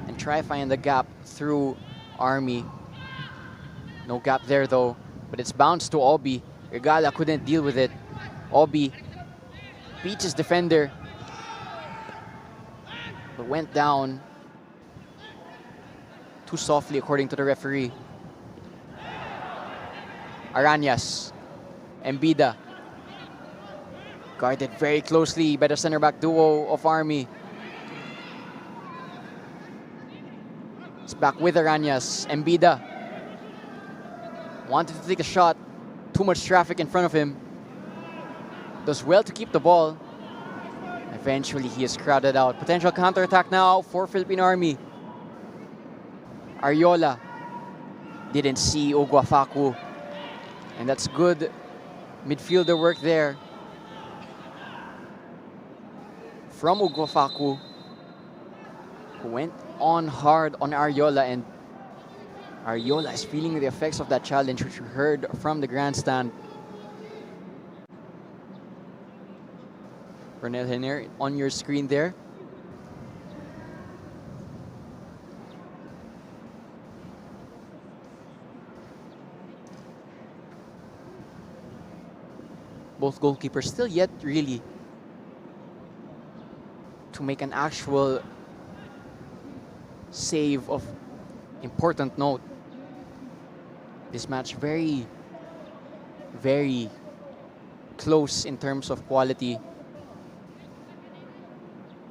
S14: and try find the gap through Army. No gap there though, but it's bounced to Obi. Regala couldn't deal with it. Obi beats his defender, but went down too softly according to the referee. Arañas. Embida. Guarded very closely by the center back duo of Army. It's back with Arañas. Embida wanted to take a shot. Too much traffic in front of him. Does well to keep the ball. Eventually he is crowded out. Potential counterattack now for Philippine Army. Ariola didn't see Uguafaku. And that's good midfielder work there from Uguafaku, who went on hard on Ariola, and Ariola is feeling the effects of that challenge, which we heard from the grandstand. Ronel Henner on your screen there. Both goalkeepers still yet really to make an actual save of important note. This match very, very close in terms of quality.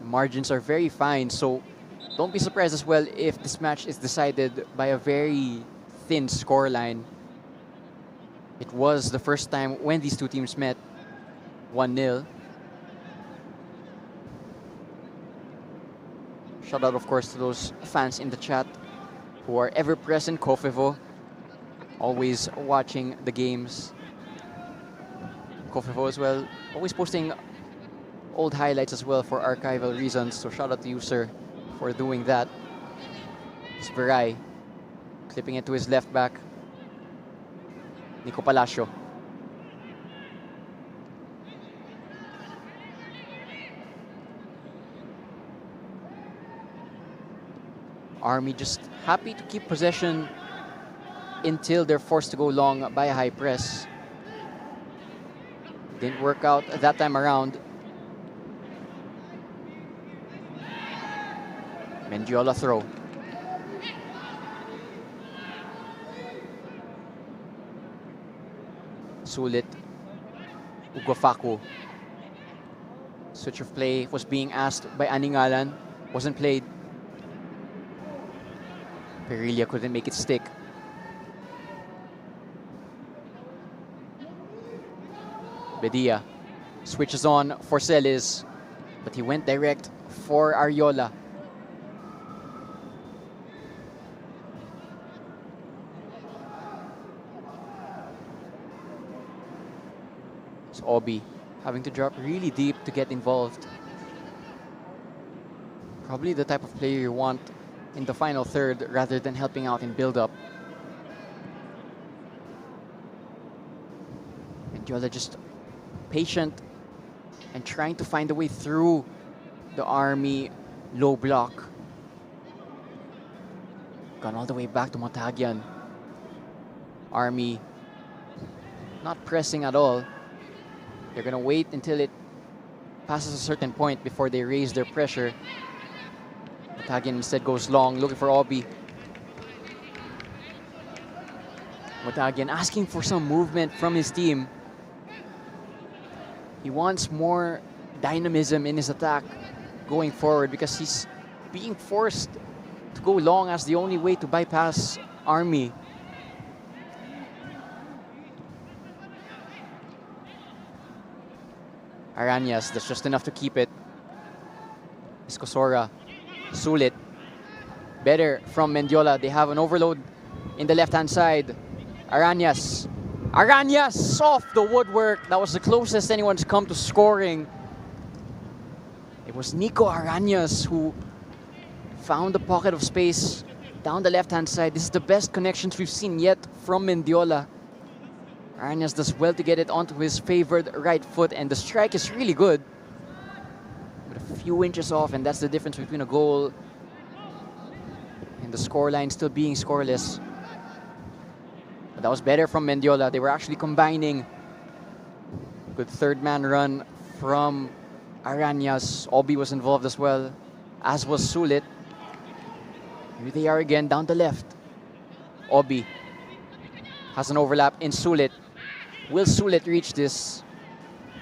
S14: The margins are very fine, so don't be surprised as well if this match is decided by a very thin scoreline. It was the first time when these two teams met, 1-0. Shout out, of course, to those fans in the chat who are ever present. Kofevo, always watching the games. Kofevo as well, always posting old highlights as well for archival reasons. So shout out to you, sir, for doing that. It's Viray, clipping it to his left back. Nico Palacio. Army just happy to keep possession until they're forced to go long by a high press. Didn't work out that time around. Mendiola throw. Sulit. Uguafaku. Switch of play was being asked by Aningalan. Wasn't played. Perilla couldn't make it stick. Bedia switches on for Celis, but he went direct for Ariola. It's Obi having to drop really deep to get involved. Probably the type of player you want in the final third rather than helping out in build-up. Mendiola just patient and trying to find a way through the Army low block. Gone all the way back to Motagian. Army not pressing at all. They're gonna wait until it passes a certain point before they raise their pressure. Motagian instead goes long, looking for Obi. Motagian asking for some movement from his team. He wants more dynamism in his attack going forward because he's being forced to go long as the only way to bypass Army. Arañas, that's just enough to keep it. Escosora, Sulit. Better from Mendiola. They have an overload in the left-hand side. Arañas. Arañas off the woodwork. That was the closest anyone's come to scoring. It was Nico Arañas who found the pocket of space down the left-hand side. This is the best connections we've seen yet from Mendiola. Arañas does well to get it onto his favored right foot, and the strike is really good. But a few inches off, and that's the difference between a goal and the scoreline still being scoreless. But that was better from Mendiola. They were actually combining. Good third-man run from Arañas. Obi was involved as well, as was Sulit. Here they are again, down the left. Obi has an overlap in Sulit. Will Sulit reach this?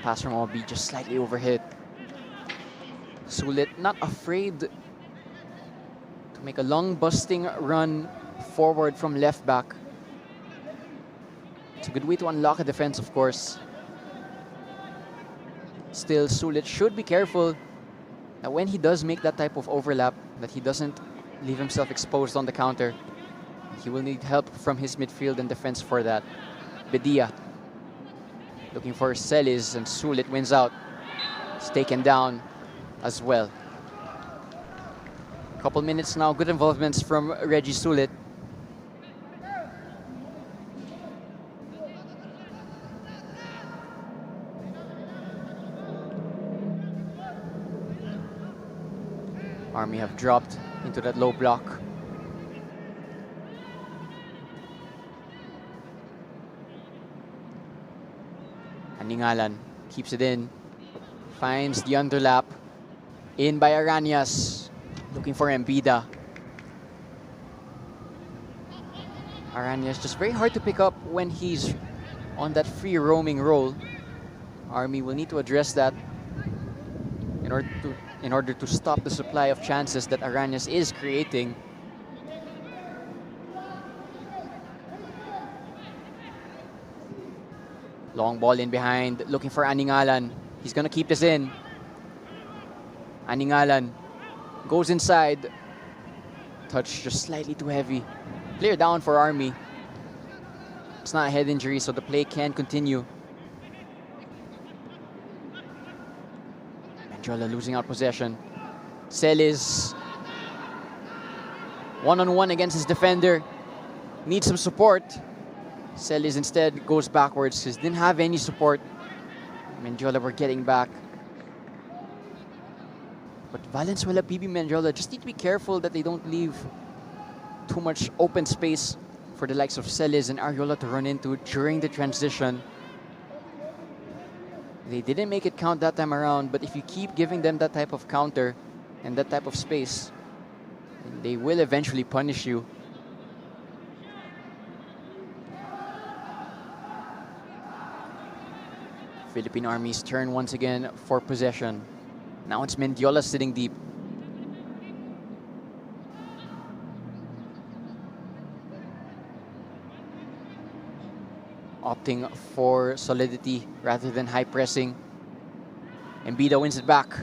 S14: Pass from Obi, just slightly overhit. Sulit not afraid to make a long busting run forward from left back. It's a good way to unlock a defense, of course. Still, Sulit should be careful that when he does make that type of overlap, that he doesn't leave himself exposed on the counter. He will need help from his midfield and defense for that. Bedia looking for Celis, and Sulit wins out. It's taken down as well. Couple minutes now, good involvements from Reggie Sulit. Army have dropped into that low block. Ningalan keeps it in, finds the underlap, in by Arañas, looking for Embida. Arañas just very hard to pick up when he's on that free roaming role. Army will need to address that in order to stop the supply of chances that Arañas is creating. Long ball in behind, looking for Aningalan. He's gonna keep this in. Aningalan goes inside. Touch just slightly too heavy. Player down for Army. It's not a head injury, so the play can continue. Mendiola losing out possession. Celis one-on-one against his defender. Needs some support. Celis instead goes backwards because didn't have any support. Mendiola were getting back. But Valenzuela, PB Mendiola just need to be careful that they don't leave too much open space for the likes of Celis and Ariola to run into during the transition. They didn't make it count that time around, but if you keep giving them that type of counter and that type of space, they will eventually punish you. Philippine Army's turn once again for possession. Now it's Mendiola sitting deep. Opting for solidity rather than high pressing. Embida wins it back.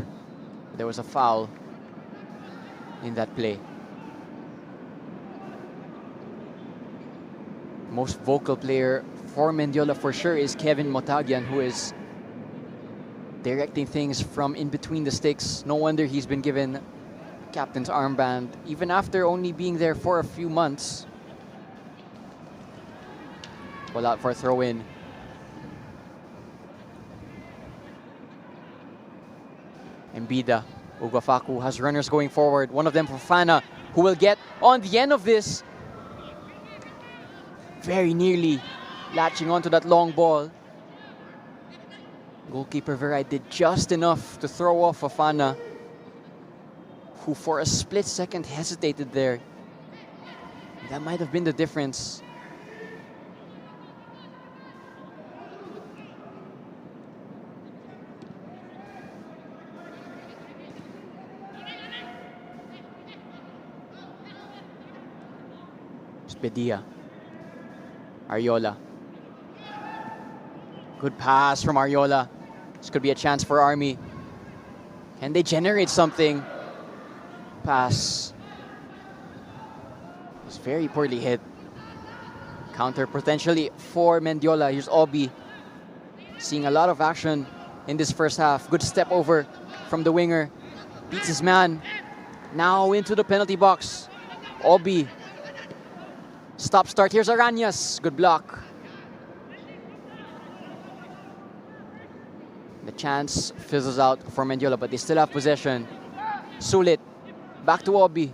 S14: There was a foul in that play. Most vocal player for Mendiola for sure is Kevin Motagian, who is directing things from in between the sticks. No wonder he's been given captain's armband, even after only being there for a few months. Ball out for a throw-in. Embida, Ugafaku has runners going forward. One of them for Fana, who will get on the end of this. Very nearly latching onto that long ball. Goalkeeper Veray did just enough to throw off Fafana, who for a split second hesitated there. That might have been the difference. Bedia. Ariola. Good pass from Ariola. This could be a chance for Army. Can they generate something? Pass. It's very poorly hit. Counter potentially for Mendiola. Here's Obi. Seeing a lot of action in this first half. Good step over from the winger. Beats his man. Now into the penalty box. Obi. Stop start. Here's Arañas. Good block. The chance fizzles out for Mendiola, but they still have possession. Sulit. Back to Obi.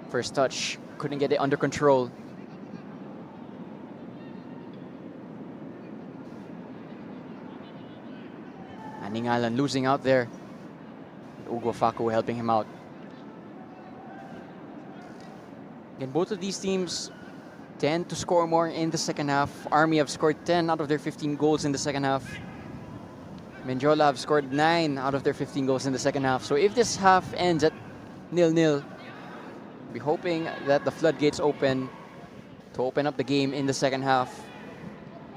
S14: First touch. Couldn't get it under control. Aningalan losing out there. Ugo Facu helping him out. Again, both of these teams tend to score more in the second half. Army have scored 10 out of their 15 goals in the second half. Mendiola have scored 9 out of their 15 goals in the second half. So if this half ends at 0-0, we'll be hoping that the floodgates open to open up the game in the second half.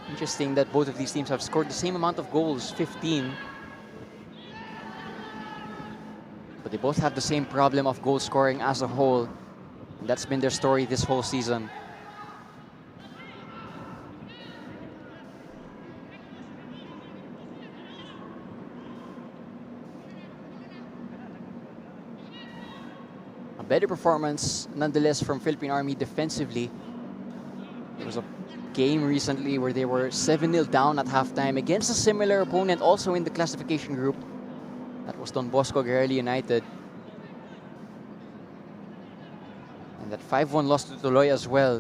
S14: Interesting that both of these teams have scored the same amount of goals, 15. But they both have the same problem of goal scoring as a whole. And that's been their story this whole season. A better performance, nonetheless, from Philippine Army defensively. There was a game recently where they were 7-0 down at halftime against a similar opponent also in the classification group. That was Don Bosco Guerrero United. And that 5-1 loss to Tuloy as well.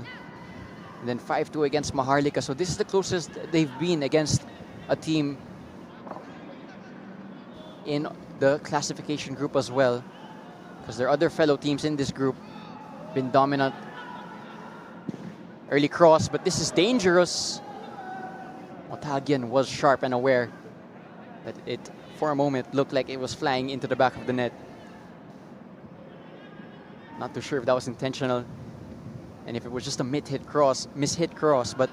S14: And then 5-2 against Maharlika. So this is the closest they've been against a team in the classification group as well. Because their other fellow teams in this group been dominant. Early cross, but this is dangerous. Montagian was sharp and aware that it, for a moment, looked like it was flying into the back of the net. Not too sure if that was intentional and if it was just a mishit cross, but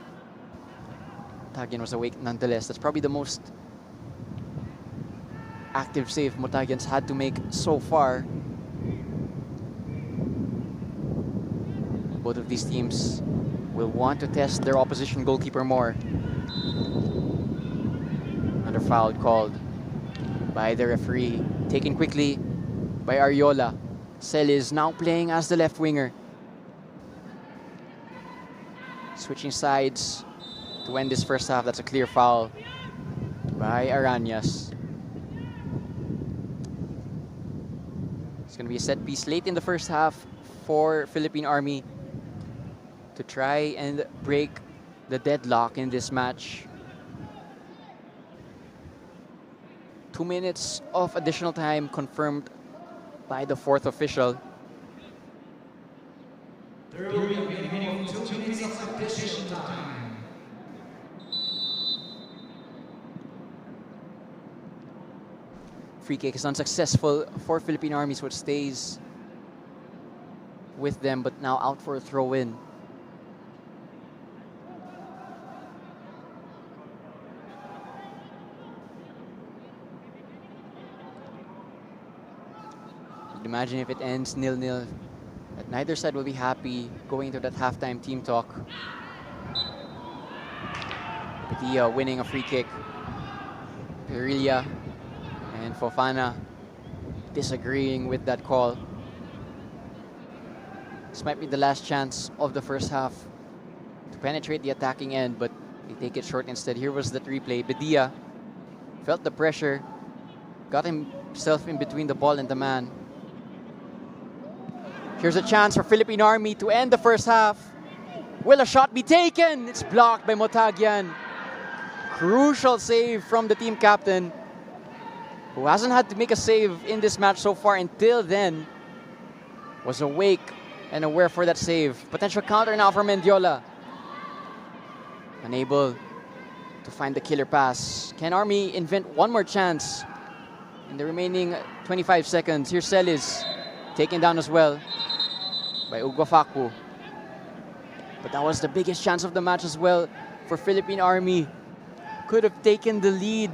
S14: Montagian was awake nonetheless. That's probably the most active save Montagian's had to make so far. Both of these teams will want to test their opposition goalkeeper more. Another foul called by the referee. Taken quickly by Ariola. Celis now playing as the left winger. Switching sides to end this first half. That's a clear foul by Arañas. It's going to be a set piece late in the first half for Philippine Army to try and break the deadlock in this match. 2 minutes of additional time confirmed by the fourth official.
S18: There will be a minimum of 2 minutes of additional time.
S14: Free kick is unsuccessful for Philippine Army, so it stays with them, but now out for a throw-in. Imagine if it ends 0-0. That neither side will be happy going into that halftime team talk. Bedia winning a free kick. Perilla and Fofana disagreeing with that call. This might be the last chance of the first half to penetrate the attacking end, but they take it short instead. Here was that replay. Bedia felt the pressure, got himself in between the ball and the man. Here's a chance for Philippine Army to end the first half. Will a shot be taken? It's blocked by Montagian. Crucial save from the team captain, who hasn't had to make a save in this match so far until then. Was awake and aware for that save. Potential counter now for Mendiola. Unable to find the killer pass. Can Army invent one more chance in the remaining 25 seconds? Here's Celis taken down as well. by Ugwafaku. But that was the biggest chance of the match as well for Philippine Army. Could have taken the lead.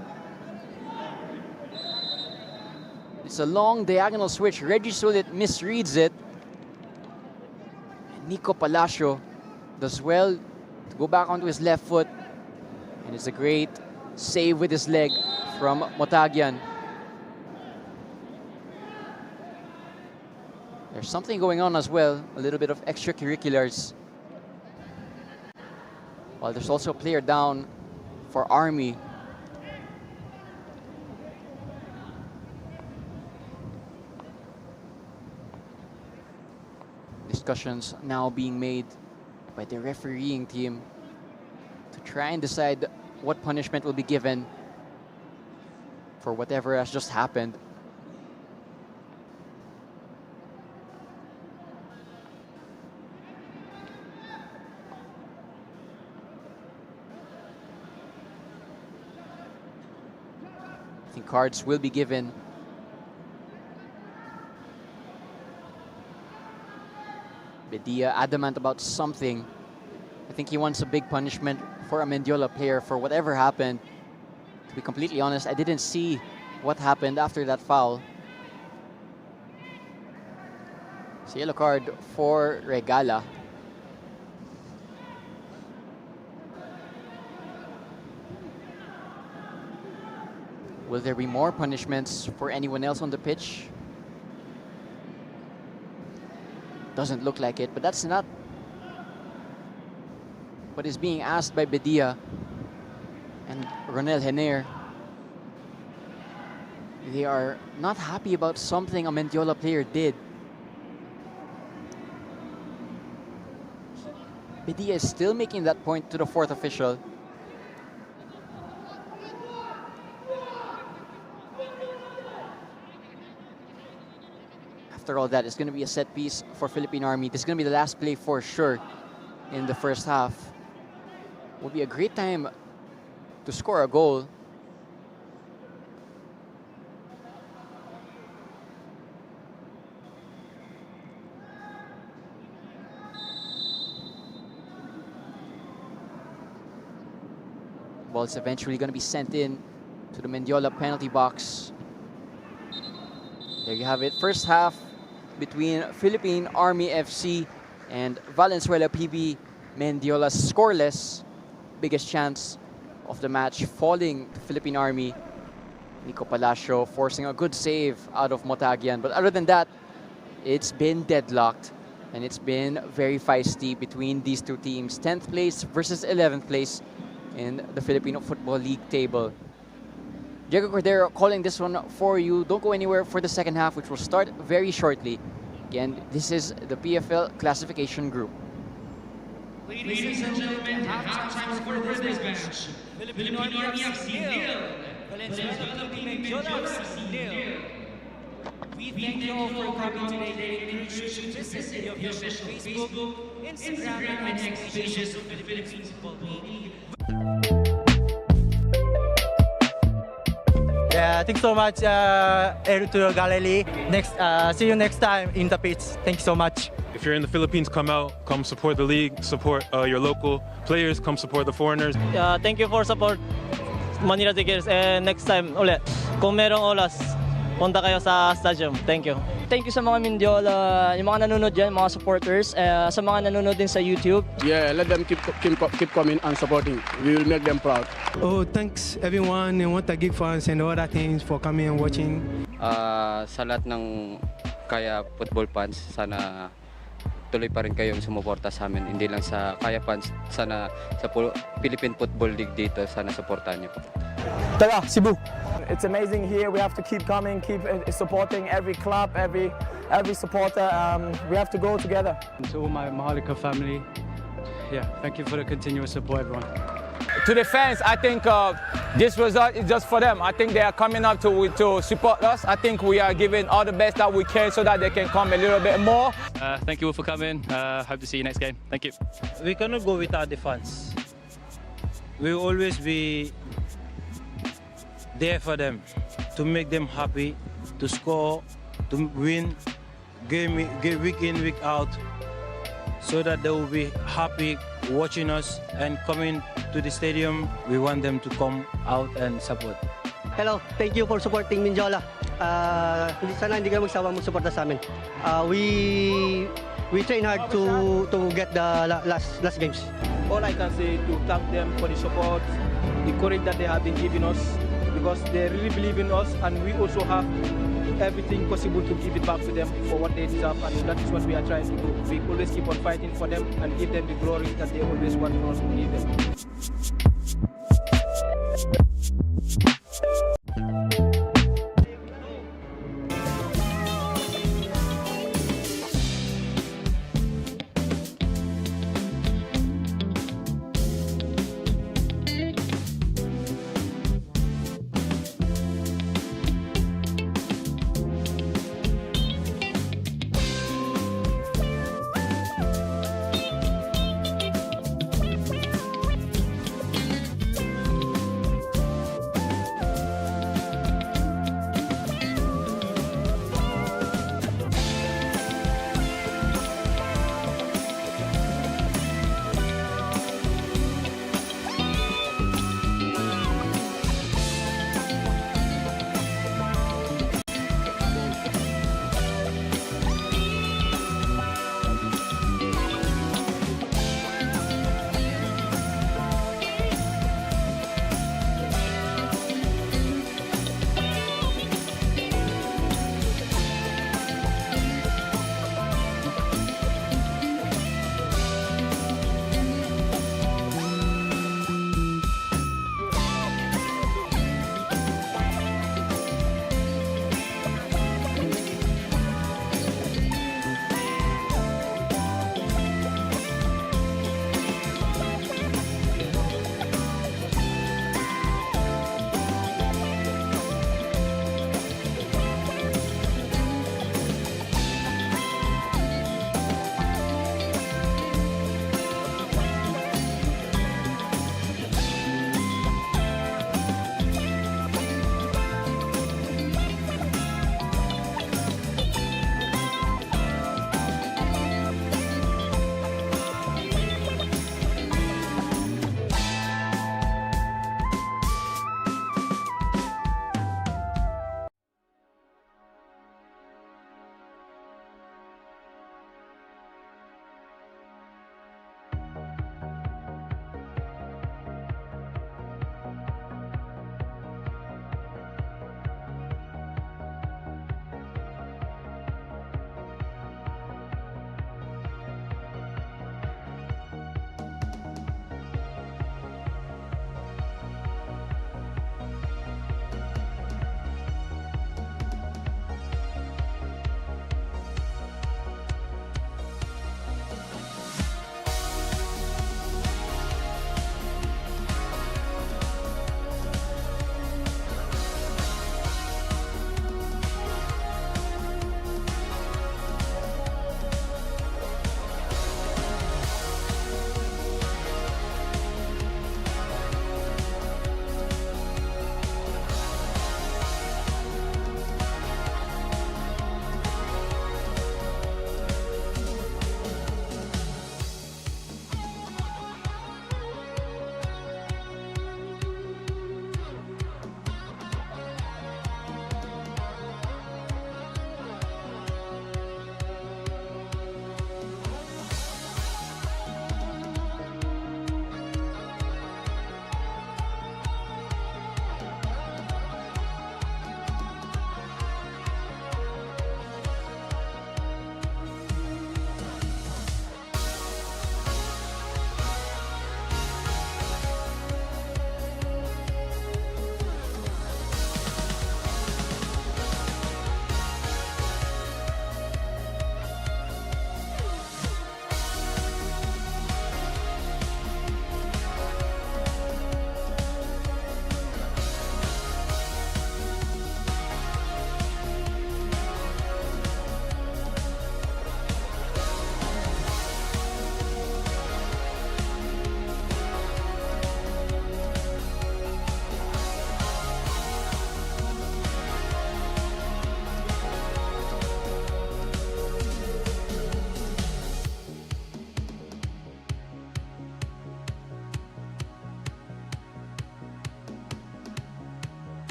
S14: It's a long diagonal switch. Reggie Sulit misreads it. And Nico Palacio does well to go back onto his left foot. And it's a great save with his leg from Motagian. There's something going on as well, a little bit of extracurriculars. While there's also a player down for Army. Discussions now being made by the refereeing team to try and decide what punishment will be given for whatever has just happened. I think cards will be given. Bedia adamant about something. I think he wants a big punishment for a Mendiola player for whatever happened. To be completely honest, I didn't see what happened after that foul. It's a yellow card for Regala. Will there be more punishments for anyone else on the pitch? Doesn't look like it, but that's not what is being asked by Bedia and Ronel Hener. They are not happy about something a Mendiola player did. Bedia is still making that point to the fourth official. After all that, it's going to be a set piece for Philippine Army. This is going to be the last play for sure in the first half. Will be a great time to score a goal. Ball's eventually going to be sent in to the Mendiola penalty box. There you have it. First half between Philippine Army FC and Valenzuela PB Mendiola scoreless. Biggest chance of the match falling to Philippine Army. Nico Palacio forcing a good save out of Motagian. But other than that, it's been deadlocked. And it's been very feisty between these two teams. 10th place versus 11th place in the Filipino Football League table. Diego Cordero calling this one for you. Don't go anywhere for the second half, which will start very shortly. Again, this is the PFL classification group.
S17: Ladies and gentlemen, halftime score for this match. Philippine Army FC 0, Valenzuela Mendiola FC 0. We thank you all for coming today and encourage you to visit the official Facebook, Instagram, and X pages of the Philippines Football League.
S19: Yeah, thanks so much, Ertulo Galeli. See you next time in the pitch. Thank you so much.
S2: If you're in the Philippines, come out, come support the league, support your local players, come support the foreigners.
S19: Thank you for support Manila Tigers, and next time ulit, kung merong oras, punta kayo sa stadium. Thank you.
S20: Thank you sa mga Mendiola, yung mga nanonood dyan, mga supporters, sa mga nanonood din sa YouTube.
S5: Yeah, let them keep coming and supporting. We will make them proud.
S6: Oh, thanks everyone and what Tagig fans and other things for coming and watching.
S7: Sa lahat ng Kaya football fans, sana tuloy pa rin kayong sumuporta sa amin. Hindi lang sa Kaya fans, sana sa Philippine Football League dito, sana supportahan niyo po.
S8: Tara, Cebu. It's amazing here. We have to keep coming, keep supporting every club, every supporter. We have to go together.
S21: To all my Mahalika family, yeah, thank you for the continuous support, everyone.
S9: To the fans, I think this result is just for them. I think they are coming up to support us. I think we are giving all the best that we can so that they can come a little bit more.
S21: Thank you all for coming. Hope to see you next game. Thank you.
S1: We cannot go without the fans. We will always be there for them, to make them happy, to score, to win, game week in, week out, so that they will be happy watching us and coming to the stadium. We want them to come out and support.
S4: Hello, thank you for supporting Menjola. Sana hindi kayo magsawang magsuporta sa amin. We train hard to get the last games.
S3: All I can say to thank them for the support, the courage that they have been giving us, because they really believe in us, and we also have everything possible to give it back to them for what they deserve, and that is what we are trying to do. We always keep on fighting for them and give them the glory that they always want for us to give them.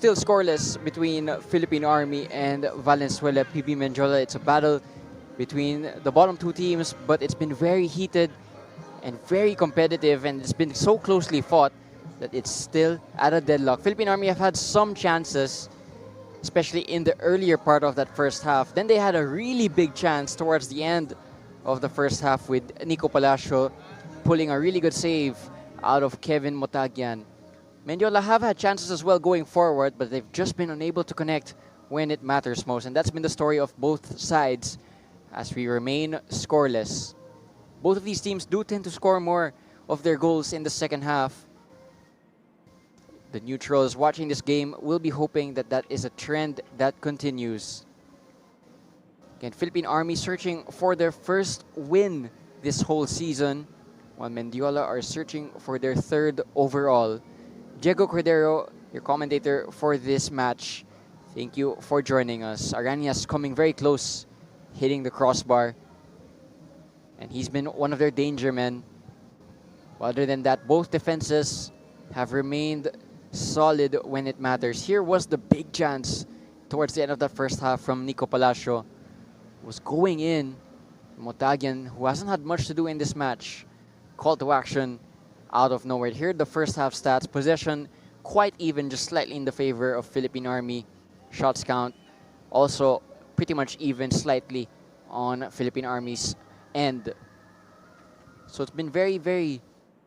S14: still scoreless between Philippine Army and Valenzuela PB Mendiola. It's a battle between the bottom two teams, but it's been very heated and very competitive, and it's been so closely fought that it's still at a deadlock. Philippine Army have had some chances, especially in the earlier part of that first half. Then they had a really big chance towards the end of the first half with Nico Palacio pulling a really good save out of Kevin Motagian. Mendiola have had chances as well going forward, but they've just been unable to connect when it matters most. And that's been the story of both sides as we remain scoreless. Both of these teams do tend to score more of their goals in the second half. The neutrals watching this game will be hoping that that is a trend that continues. Again, Philippine Army searching for their first win this whole season, while Mendiola are searching for their third overall. Diego Cordero, your commentator for this match, thank you for joining us. Aranias coming very close, hitting the crossbar. And he's been one of their danger men. Other than that, both defenses have remained solid when it matters. Here was the big chance towards the end of the first half from Nico Palacio. Was going in. Motagian, who hasn't had much to do in this match, call to action out of nowhere. Here the first half stats. Possession quite even, just slightly in the favor of Philippine Army. Shots count also pretty much even, slightly on Philippine Army's end. So it's been very, very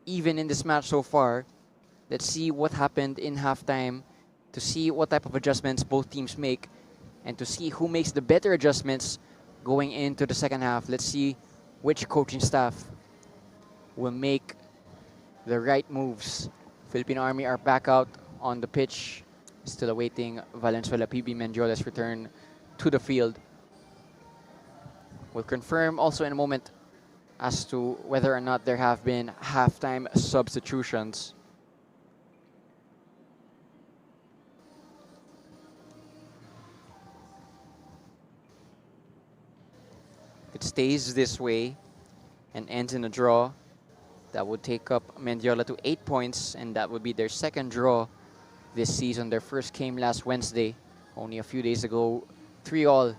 S14: even in this match so far. Let's see what happened in halftime, to see what type of adjustments both teams make, and to see who makes the better adjustments going into the second half. Let's see which coaching staff will make the right moves. Philippine Army are back out on the pitch, still awaiting Valenzuela PB Mendiola's return to the field. We'll confirm also in a moment as to whether or not there have been halftime substitutions. If it stays this way and ends in a draw, that would take up Mendiola to 8 points, and that would be their second draw this season. Their first came last Wednesday, only a few days ago, 3-3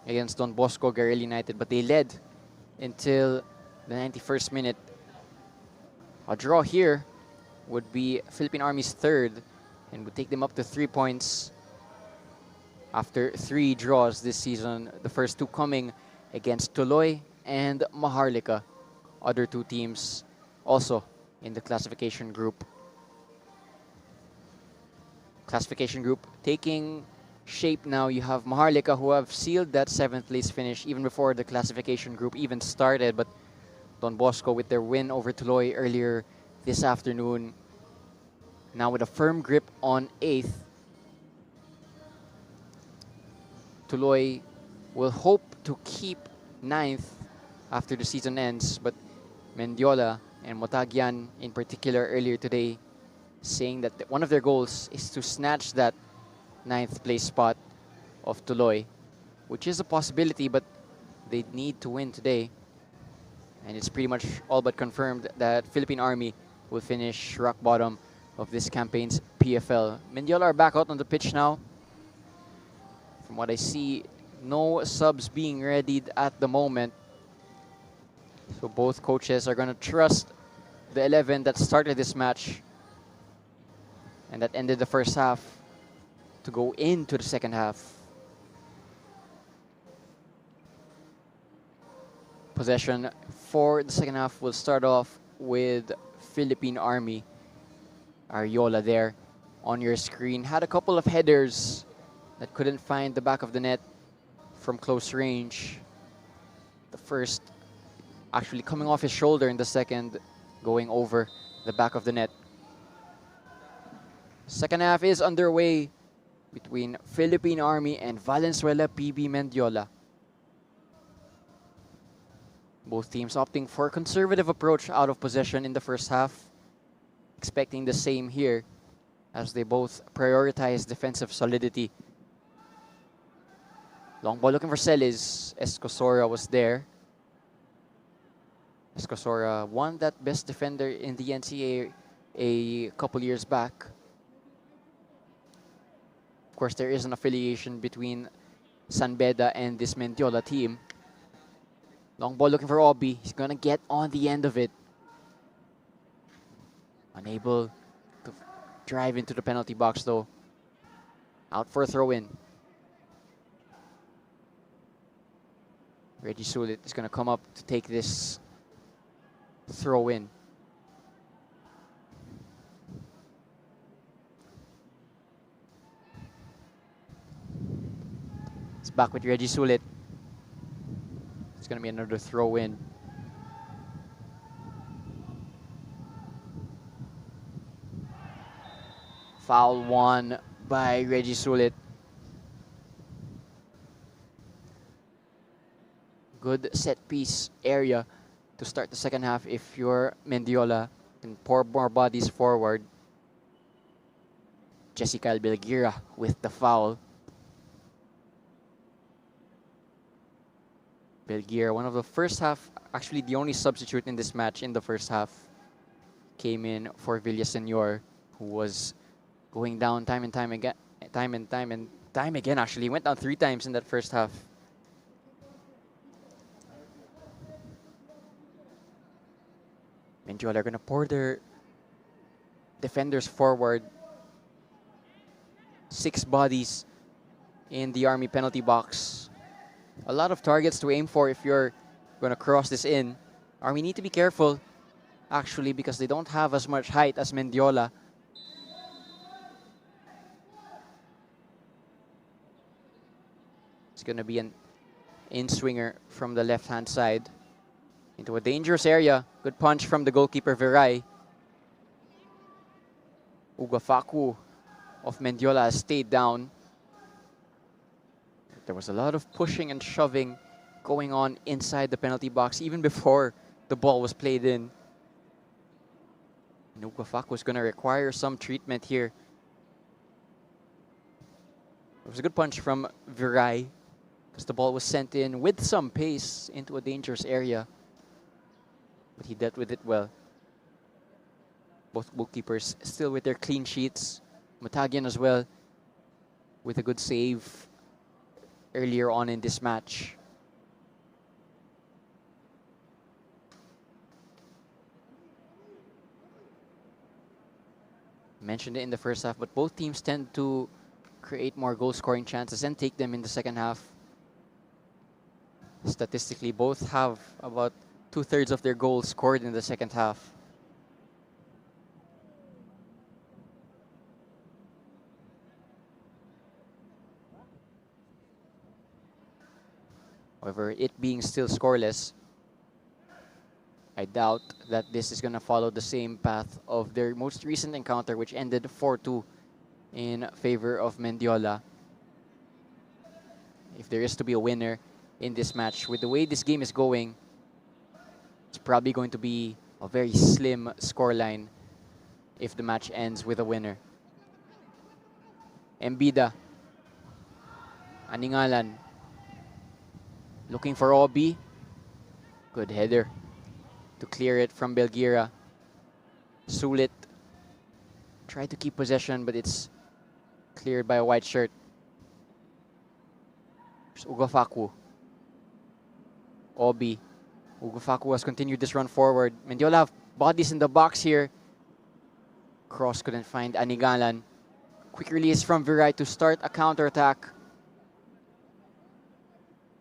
S14: against Don Bosco Garel United, but they led until the 91st minute. A draw here would be Philippine Army's third and would take them up to 3 points after 3 draws this season, the first two coming against Tuloy and Maharlika, other two teams also in the classification group. Classification group taking shape now. You have Maharlika, who have sealed that 7th place finish even before the classification group even started, but Don Bosco with their win over Tuloy earlier this afternoon, now with a firm grip on 8th. Tuloy will hope to keep 9th after the season ends, but Mendiola and Motagian in particular earlier today saying that one of their goals is to snatch that 9th place spot of Tuloy, which is a possibility, but they need to win today. And it's pretty much all but confirmed that Philippine Army will finish rock bottom of this campaign's PFL. Mendiola are back out on the pitch now. From what I see, no subs being readied at the moment. So both coaches are going to trust the 11 that started this match and that ended the first half to go into the second half. Possession for the second half will start off with Philippine Army. Ariola there on your screen had a couple of headers that couldn't find the back of the net from close range. The first actually coming off his shoulder, and the second going over the back of the net. Second half is underway between Philippine Army and Valenzuela PB Mendiola. Both teams opting for a conservative approach out of possession in the first half, expecting the same here as they both prioritize defensive solidity. Long ball looking for Celis. Escosora was there. Escosora won that best defender in the NCAA a couple years back. course, there is an affiliation between San Beda and this Mendiola team. Long ball looking for Obi. He's gonna get on the end of it. Unable to drive into the penalty box though. Out for a throw-in. Reggie Sulit is gonna come up to take this throw-in. It's back with Reggie Sulit. It's going to be another throw-in. Foul won by Reggie Sulit. Good set piece area to start the second half if you're Mendiola. Can pour more bodies forward. Jessica Belgira with the foul. Belgira, one of the first half, actually the only substitute in this match in the first half, came in for Villaseñor, who was going down time and time again. Actually, went down 3 times in that first half. Mendiola are gonna pour their defenders forward. 6 bodies in the Army penalty box. A lot of targets to aim for if you're going to cross this in. Army need to be careful, actually, because they don't have as much height as Mendiola. It's going to be an in-swinger from the left-hand side into a dangerous area. Good punch from the goalkeeper, Viray. Ugafaku of Mendiola has stayed down. There was a lot of pushing and shoving going on inside the penalty box even before the ball was played in. Ugafaku was going to require some treatment here. It was a good punch from Viray because the ball was sent in with some pace into a dangerous area. But he dealt with it well. Both goalkeepers still with their clean sheets. Matagian as well with a good save earlier on in this match. Mentioned it in the first half, but both teams tend to create more goal-scoring chances and take them in the second half. Statistically, both have about 2/3 of their goals scored in the second half. However, it being still scoreless, I doubt that this is going to follow the same path of their most recent encounter, which ended 4-2 in favor of Mendiola. If there is to be a winner in this match, with the way this game is going, it's probably going to be a very slim scoreline if the match ends with a winner. Embida, Aningalan, looking for Obi. Good header to clear it from Belgira. Sulit tried to keep possession, but it's cleared by a white shirt. There's Ugafaku. Obi. Ugafaku has continued this run forward. Mendiola have bodies in the box here. Cross couldn't find Anigalan. Quick release from Viray to start a counter-attack.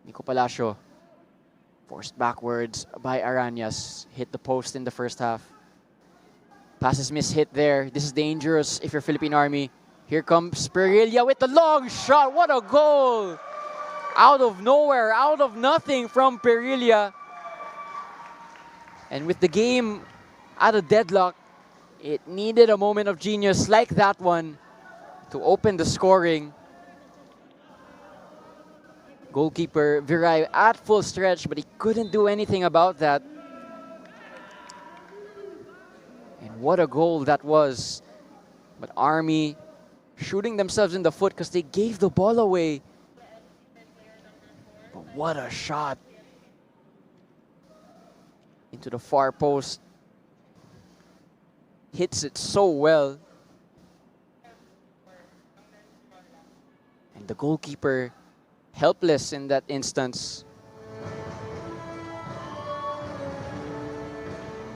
S14: Nico Palacio, forced backwards by Arañas. Hit the post in the first half. Passes mishit there. This is dangerous if you're Philippine Army. Here comes Perilla with the long shot. What a goal! Out of nowhere, out of nothing from Perilla. And with the game at a deadlock, it needed a moment of genius like that one to open the scoring. Goalkeeper Viray at full stretch, but he couldn't do anything about that. And what a goal that was. But Army shooting themselves in the foot because they gave the ball away. But what a shot. Into the far post. Hits it so well. And the goalkeeper helpless in that instance.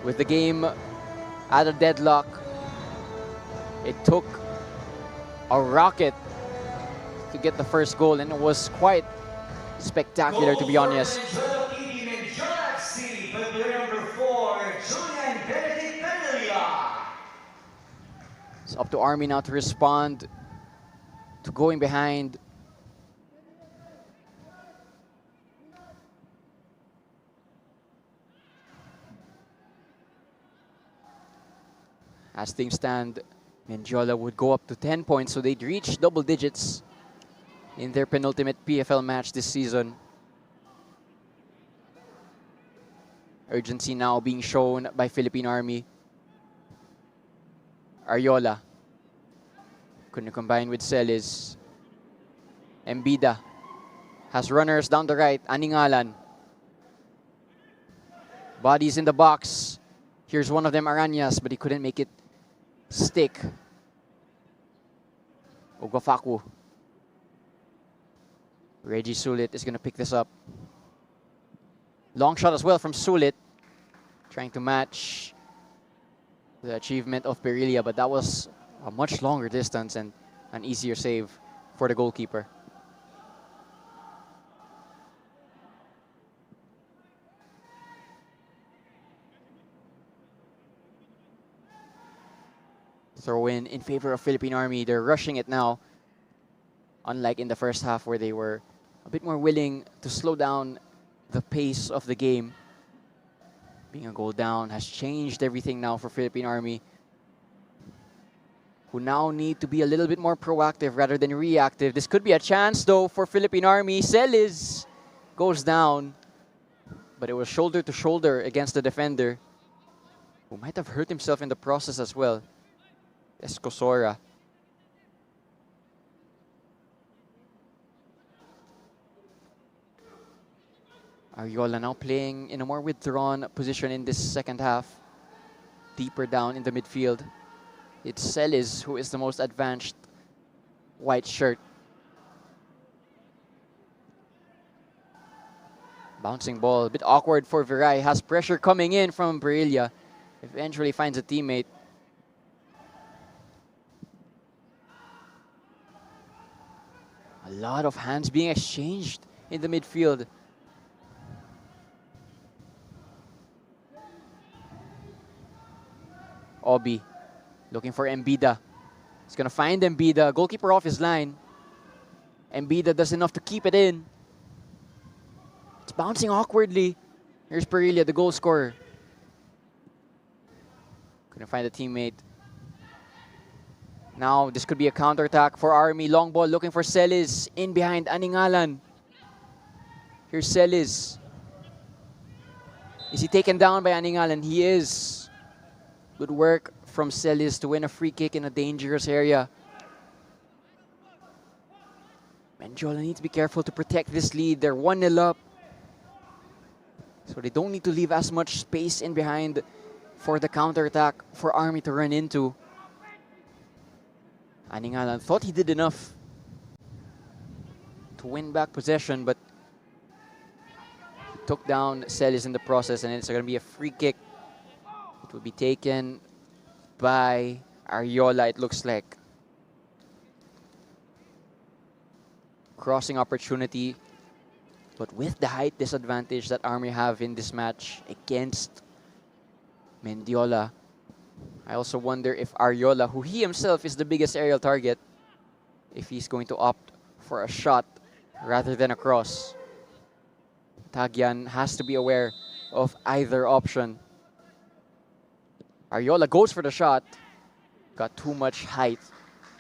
S14: With the game at a deadlock, it took a rocket to get the first goal, and it was quite spectacular, to be honest. It's up to Army now to respond to going behind. As things stand, Mendiola would go up to 10 points, so they'd reach double digits in their penultimate PFL match this season. Urgency now being shown by Philippine Army. Ariola couldn't combine with Celis. Embida has runners down the right. Aningalan. Bodies in the box. Here's one of them, Arañas, but he couldn't make it stick. Ogafaku. Reggie Sulit is going to pick this up. Long shot as well from Sulit. Trying to match the achievement of Perilia, but that was a much longer distance and an easier save for the goalkeeper. Throw in favor of Philippine Army. They're rushing it now. Unlike in the first half where they were a bit more willing to slow down the pace of the game. Being a goal down has changed everything now for Philippine Army, who now need to be a little bit more proactive rather than reactive. This could be a chance though for Philippine Army. Celis goes down, but it was shoulder to shoulder against the defender, who might have hurt himself in the process as well. Escosora. Ariola now playing in a more withdrawn position in this second half. Deeper down in the midfield. It's Celis who is the most advanced white shirt. Bouncing ball, a bit awkward for Viray. Has pressure coming in from Perilia. Eventually finds a teammate. A lot of hands being exchanged in the midfield. Obi looking for Embida. He's going to find Embida. Goalkeeper off his line. Embida does enough to keep it in. It's bouncing awkwardly. Here's Perilia, the goal scorer. Couldn't find a teammate. Now, this could be a counterattack for Army. Long ball looking for Celis. In behind Aningalan. Here's Celis. Is he taken down by Aningalan? He is. Good work from Celis to win a free kick in a dangerous area. Mendiola needs to be careful to protect this lead. They're 1-0 up. So they don't need to leave as much space in behind for the counterattack for Army to run into. Aningalan thought he did enough to win back possession, but he took down Celis in the process, and it's going to be a free kick. It will be taken by Ariola, it looks like. Crossing opportunity, but with the height disadvantage that Army have in this match against Mendiola, I also wonder if Ariola, who he himself is the biggest aerial target, if he's going to opt for a shot rather than a cross. Tagian has to be aware of either option. Ariola goes for the shot. Got too much height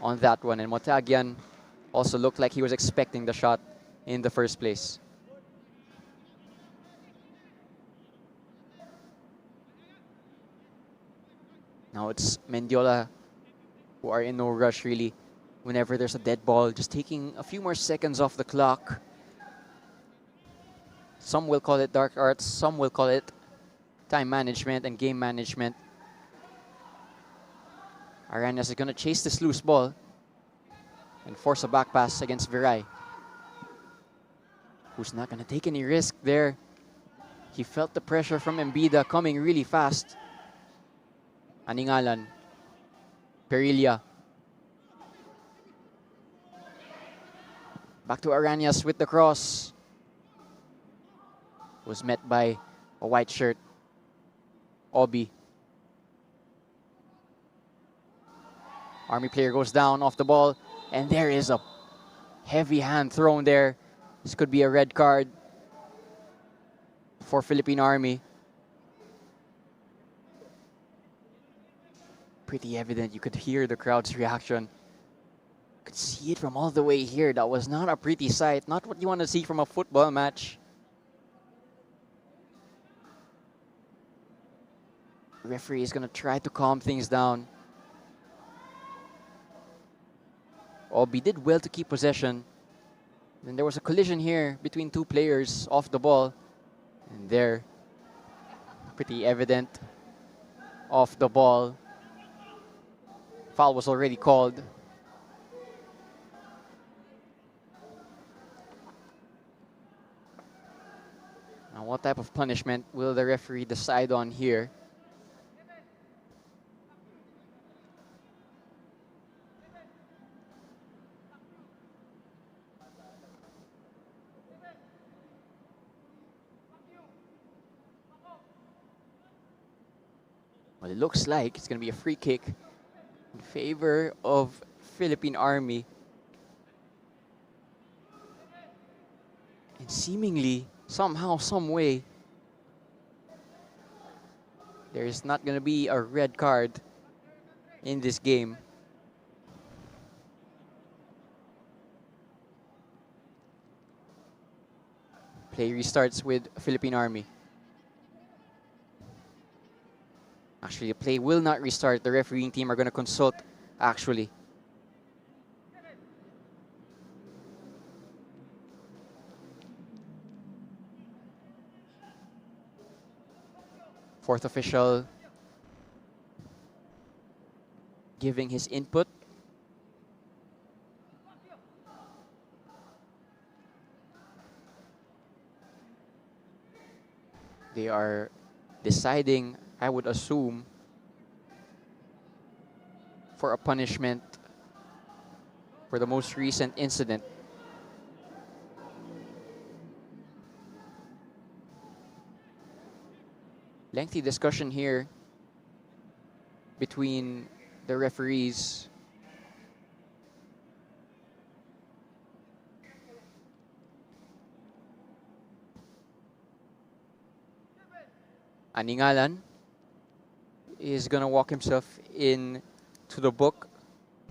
S14: on that one. And Motagian also looked like he was expecting the shot in the first place. Now it's Mendiola who are in no rush really. Whenever there's a dead ball, just taking a few more seconds off the clock. Some will call it dark arts. Some will call it time management and game management. Arañas is going to chase this loose ball. and force a back pass against Viray, who's not going to take any risk there. He felt the pressure from Embida coming really fast. Aningalan, Perilla. Back to Aranias with the cross. Was met by a white shirt, Obi. Army player goes down off the ball, and there is a heavy hand thrown there. This could be a red card for Philippine Army. Pretty evident. You could hear the crowd's reaction. You could see it from all the way here. That was not a pretty sight. Not what you want to see from a football match. The referee is going to try to calm things down. Obi did well to keep possession. Then there was a collision here between two players off the ball. And there, pretty evident, off the ball. Foul was already called. Now, what type of punishment will the referee decide on here? Well, it looks like it's going to be a free kick in favor of Philippine Army. And seemingly, somehow, some way, there is not going to be a red card in this game. Play restarts with Philippine Army. Actually, the play will not restart. The refereeing team are going to consult, actually. Fourth official giving his input. They are deciding, I would assume, for a punishment for the most recent incident. Lengthy discussion here between the referees. Aningalan is gonna walk himself in to the book,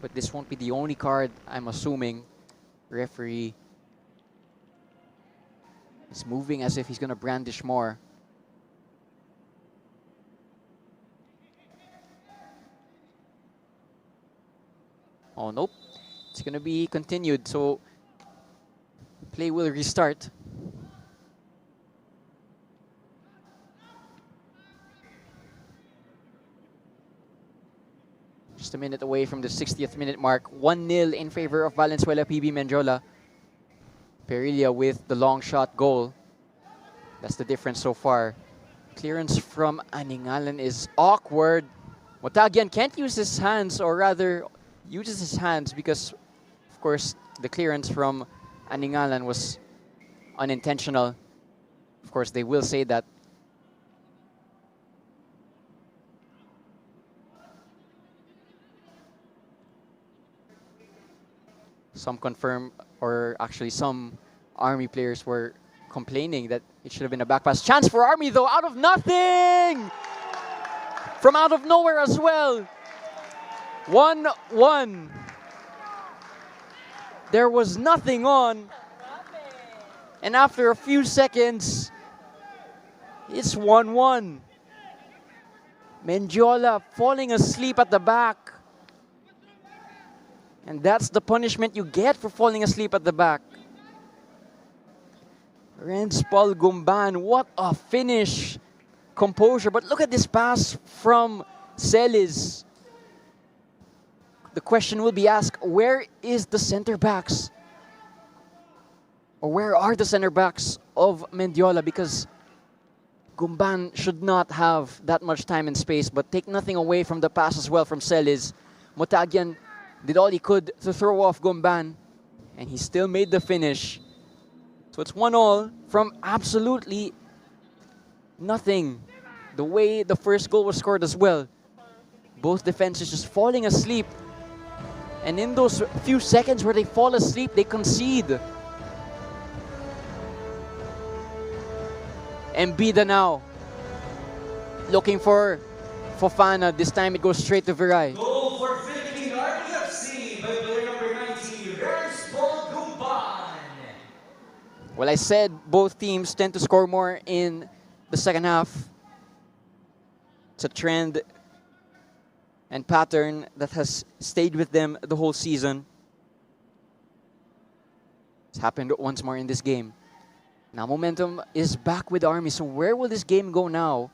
S14: but this won't be the only card, I'm assuming. Referee is moving as if he's gonna brandish more. Oh, nope. It's gonna be continued, so play will restart. Just a minute away from the 60th minute mark. 1-0 in favor of Valenzuela PB Menjola. Perilla with the long shot goal. That's the difference so far. Clearance from Aningalan is awkward. Motagian can't use his hands, or rather uses his hands, because of course the clearance from Aningalan was unintentional. Of course they will say that. Some confirm, or actually some Army players were complaining that it should have been a back pass. Chance for Army though, out of nothing! From out of nowhere as well. 1-1. There was nothing on. And after a few seconds, it's 1-1. Mendiola falling asleep at the back. And that's the punishment you get for falling asleep at the back. Renz Paul Gumban, what a finish. Composure, but look at this pass from Celis. the question will be asked, where is the center backs? Or where are the center backs of Mendiola? Because Gumban should not have that much time and space, but take nothing away from the pass as well from Celis. Motagian did all he could to throw off Gumban, and he still made the finish. So it's 1-1 from absolutely nothing. The way the first goal was scored as well. Both defenses just falling asleep. And in those few seconds where they fall asleep, they concede. Mbida now, looking for Fofana. This time it goes straight to Viray.
S17: Goal for Philippine Army FC by player number 90, Rersbol Gumban.
S14: Well, I said both teams tend to score more in the second half. It's a trend and pattern that has stayed with them the whole season. It's happened once more in this game. Now momentum is back with Army, so where will this game go now?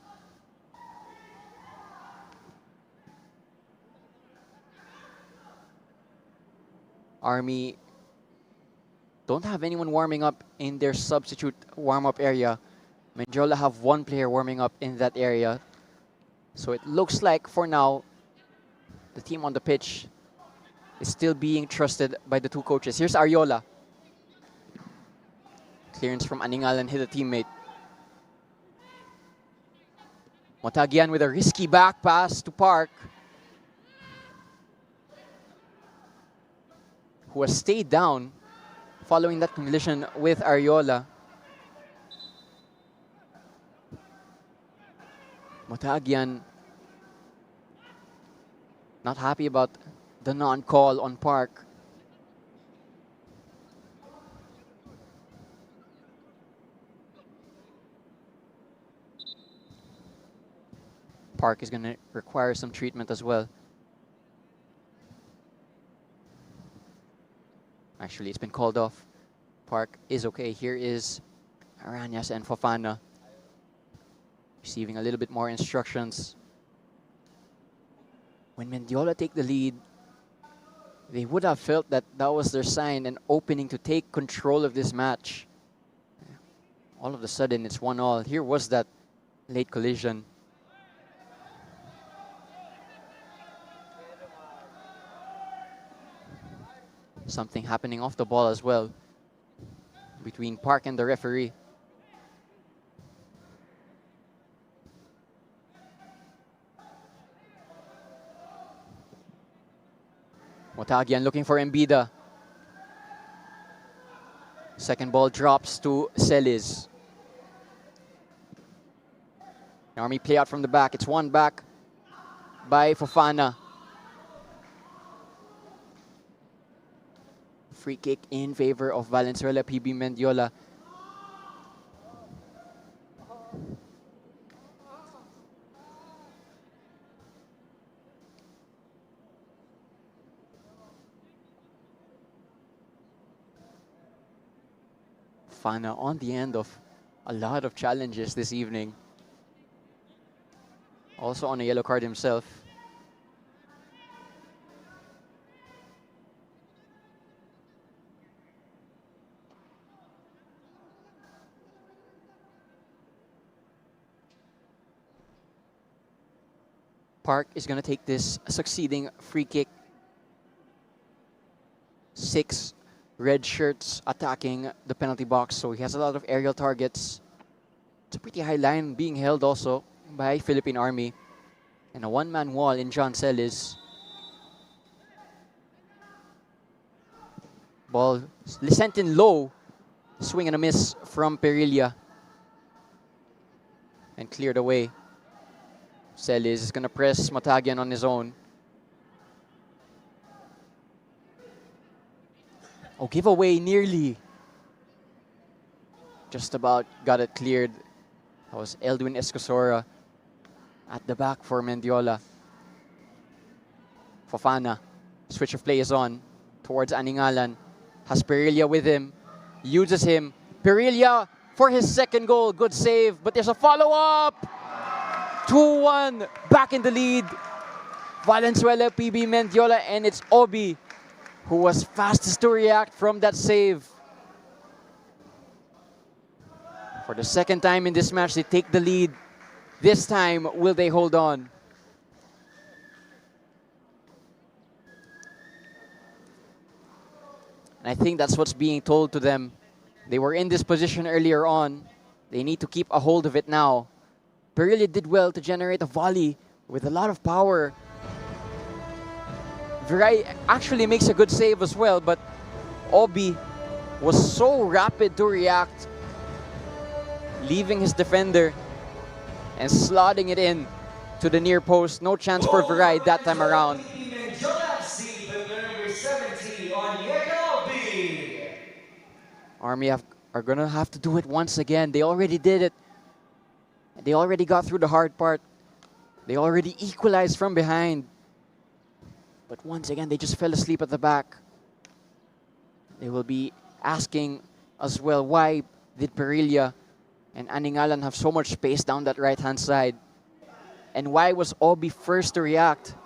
S14: Army don't have anyone warming up in their substitute warm-up area. Mendiola have one player warming up in that area. So it looks like for now, the team on the pitch is still being trusted by the two coaches. Here's Ariola. Clearance from Aningalan hit a teammate. Motagian with a risky back pass to Park, who has stayed down following that collision with Ariola. Motagian not happy about the non-call on Park. Park is going to require some treatment as well. Actually, it's been called off. Park is okay. Here is Aranyas and Fofana receiving a little bit more instructions. When Mendiola take the lead, they would have felt that that was their sign and opening to take control of this match. All of a sudden, it's 1-1. Here was that late collision. Something happening off the ball as well between Park and the referee. Motagian looking for Mbida. Second ball drops to Celis. Army play out from the back. It's one back by Fofana. Free kick in favor of Valenzuela, PB Mendiola. Fofana on the end of a lot of challenges this evening. Also on a yellow card himself. Park is going to take this succeeding free kick. 6 red shirts attacking the penalty box, so he has a lot of aerial targets. It's a pretty high line being held also by Philippine Army. And a one-man wall in John Celis. Ball sent in low. Swing and a miss from Perilla. And cleared away. Celis is going to press Motagian on his own. Oh, giveaway nearly. Just about got it cleared. That was Eldwin Escosora at the back for Mendiola. Fofana. Switch of play is on towards Aningalan. Has Perilla with him. Uses him. Perilla for his second goal. Good save. But there's a follow-up. 2-1. Back in the lead Valenzuela, PB Mendiola, and it's Obi who was fastest to react from that save. For the second time in this match, they take the lead. This time, will they hold on? And I think that's what's being told to them. They were in this position earlier on. They need to keep a hold of it now. Perelia did well to generate a volley with a lot of power. Viray actually makes a good save as well, but Obi was so rapid to react, leaving his defender and slotting it in to the near post. No chance for Viray that time around. Army are gonna have to do it once again. They already did it. They already got through the hard part. They already equalized from behind. But once again, they just fell asleep at the back. They will be asking as well, why did Perelia and Aningalan have so much space down that right-hand side? And why was Obi first to react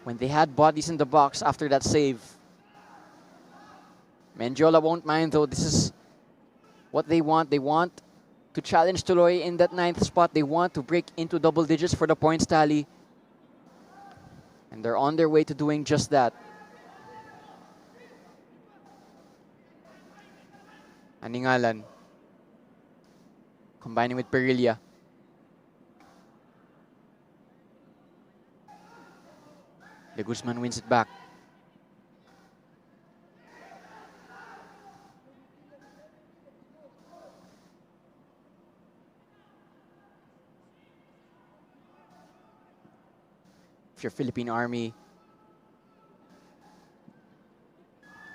S14: when they had bodies in the box after that save? Mendiola won't mind though. This is what they want. They want to challenge Tuloy in that 9th spot. They want to break into double digits for the points tally. And they're on their way to doing just that. Aningalan combining with Perelia. De Guzman wins it back. If you're Philippine Army,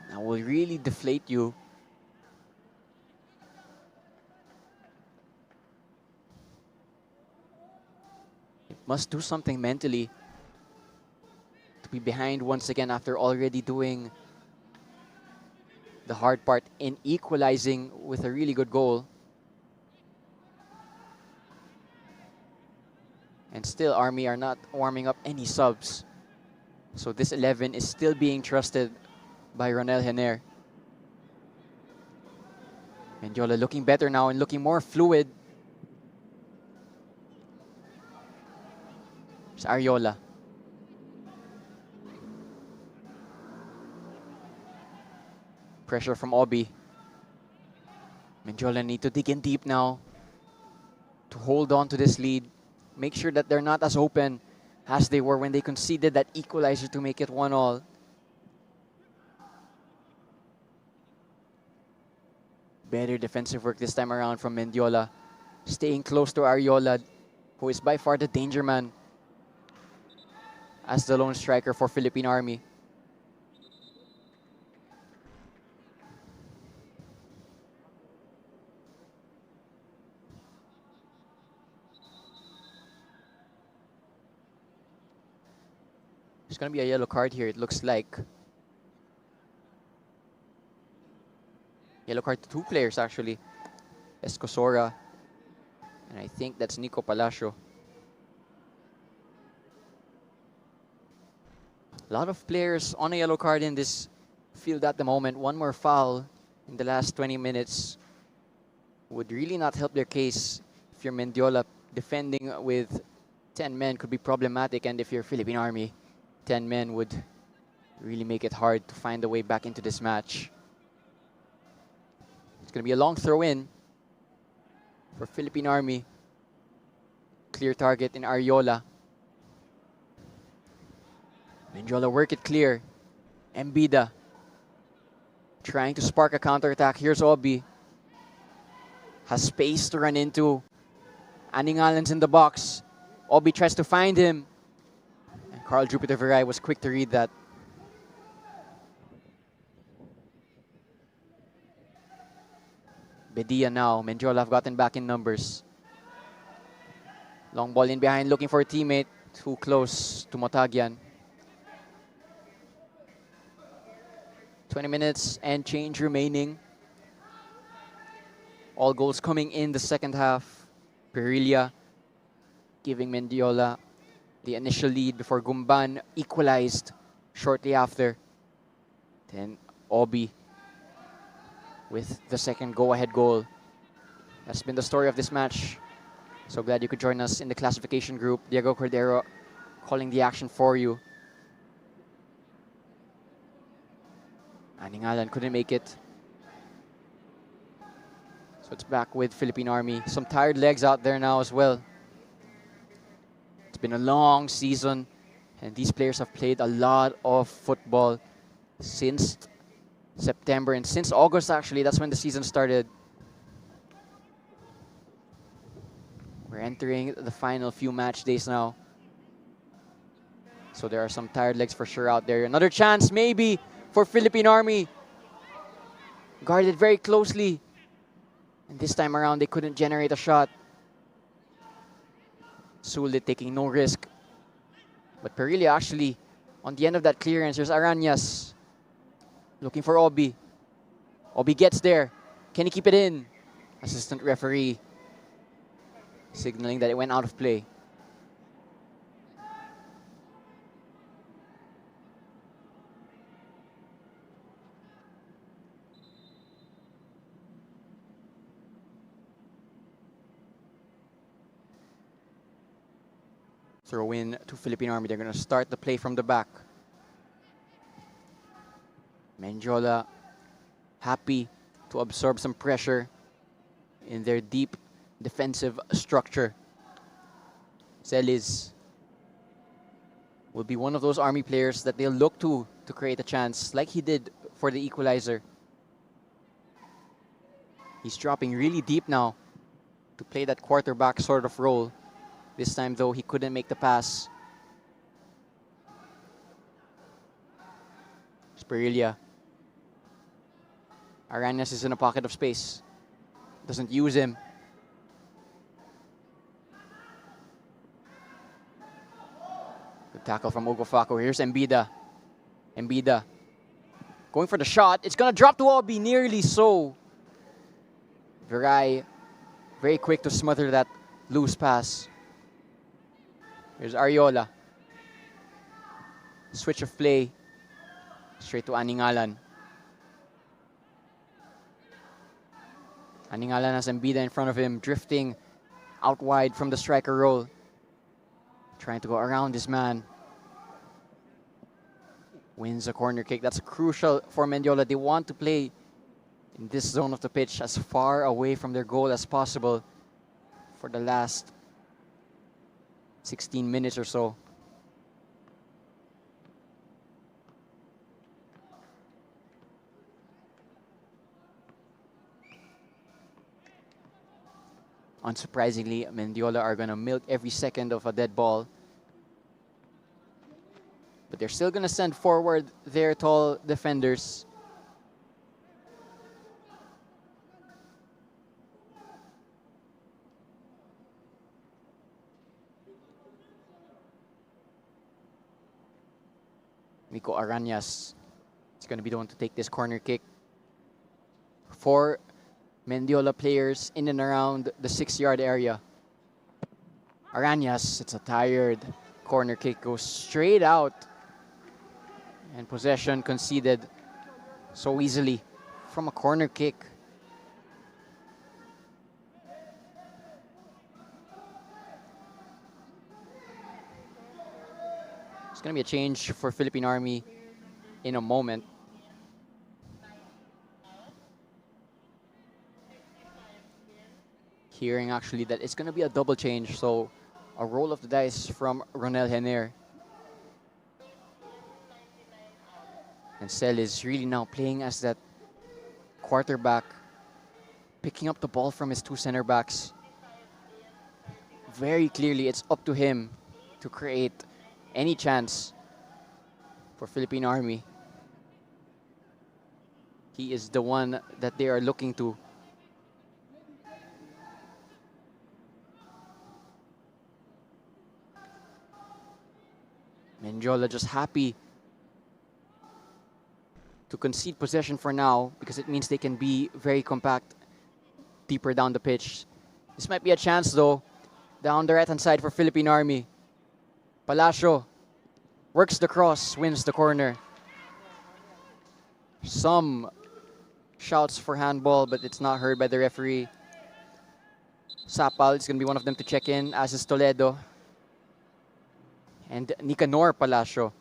S14: that will really deflate you. You must do something mentally to be behind once again after already doing the hard part in equalizing with a really good goal. And still, Army are not warming up any subs. So this 11 is still being trusted by Ronel Hener. Mendiola looking better now and looking more fluid. It's Ariola. Pressure from Obi. Mendiola need to dig in deep now to hold on to this lead. Make sure that they're not as open as they were when they conceded that equalizer to make it 1-1. Better defensive work this time around from Mendiola. Staying close to Ariola, who is by far the danger man as the lone striker for Philippine Army. There's going to be a yellow card here, it looks like. Yellow card to 2 players, actually. Escosora. And I think that's Nico Palacio. A lot of players on a yellow card in this field at the moment. One more foul in the last 20 minutes would really not help their case. If you're Mendiola, defending with 10 men could be problematic. And if you're Philippine Army, 10 men would really make it hard to find a way back into this match. It's going to be a long throw-in for Philippine Army. Clear target in Ariola. Mendiola work it clear. Mbida trying to spark a counterattack. Here's Obi. Has space to run into. Aningalan's in the box. Obi tries to find him. Carl Jupiter Viray was quick to read that. Bedia now. Mendiola have gotten back in numbers. Long ball in behind, looking for a teammate. Too close to Motagian. 20 minutes and change remaining. All goals coming in the second half. Perelia giving Mendiola the initial lead before Gumban equalized shortly after. Then Obi with the second go-ahead goal. That's been the story of this match. So glad you could join us in the classification group. Diego Cordero calling the action for you. Aningalan couldn't make it. So it's back with Philippine Army. Some tired legs out there now as well. It's been a long season, and these players have played a lot of football since September and since August, actually. That's when the season started. We're entering the final few match days now. So there are some tired legs for sure out there. Another chance maybe for Philippine Army. Guarded very closely. And this time around, they couldn't generate a shot. Sulit taking no risk. But Perillo actually, on the end of that clearance, there's Arañas looking for Obi. Obi gets there. Can he keep it in? Assistant referee signaling that it went out of play. Throw in to Philippine Army. They're going to start the play from the back. Mendiola happy to absorb some pressure in their deep defensive structure. Celis will be one of those Army players that they'll look to create a chance, like he did for the equalizer. He's dropping really deep now to play that quarterback sort of role. This time, though, he couldn't make the pass. Perillo. Arañas is in a pocket of space. Doesn't use him. Good tackle from Ugo Faco. Here's Embida. Embida going for the shot. It's going to drop to Obi, nearly so. Viray very quick to smother that loose pass. Here's Ariola. Switch of play. Straight to Aningalan. Aningalan has Embida in front of him, drifting out wide from the striker role. Trying to go around this man. Wins a corner kick. That's crucial for Mendiola. They want to play in this zone of the pitch as far away from their goal as possible for the last 16 minutes or so. Unsurprisingly, Mendiola are going to milk every second of a dead ball. But they're still going to send forward their tall defenders. Nico Arañas is going to be the one to take this corner kick. For Mendiola players in and around the 6-yard area. Arañas, it's a tired corner kick, goes straight out. And possession conceded so easily from a corner kick. It's going to be a change for Philippine Army in a moment. Hearing actually that it's going to be a double change, so a roll of the dice from Ronel Henner. And Cel is really now playing as that quarterback, picking up the ball from his two center backs. Very clearly, it's up to him to create any chance for Philippine Army. He is the one that they are looking to. Mendiola just happy to concede possession for now because it means they can be very compact deeper down the pitch. This might be a chance though down the right-hand side for Philippine Army. Palacio works the cross, wins the corner. Some shouts for handball, but it's not heard by the referee. Sapal is going to be one of them to check in, as is Toledo. And Nicanor Palacio.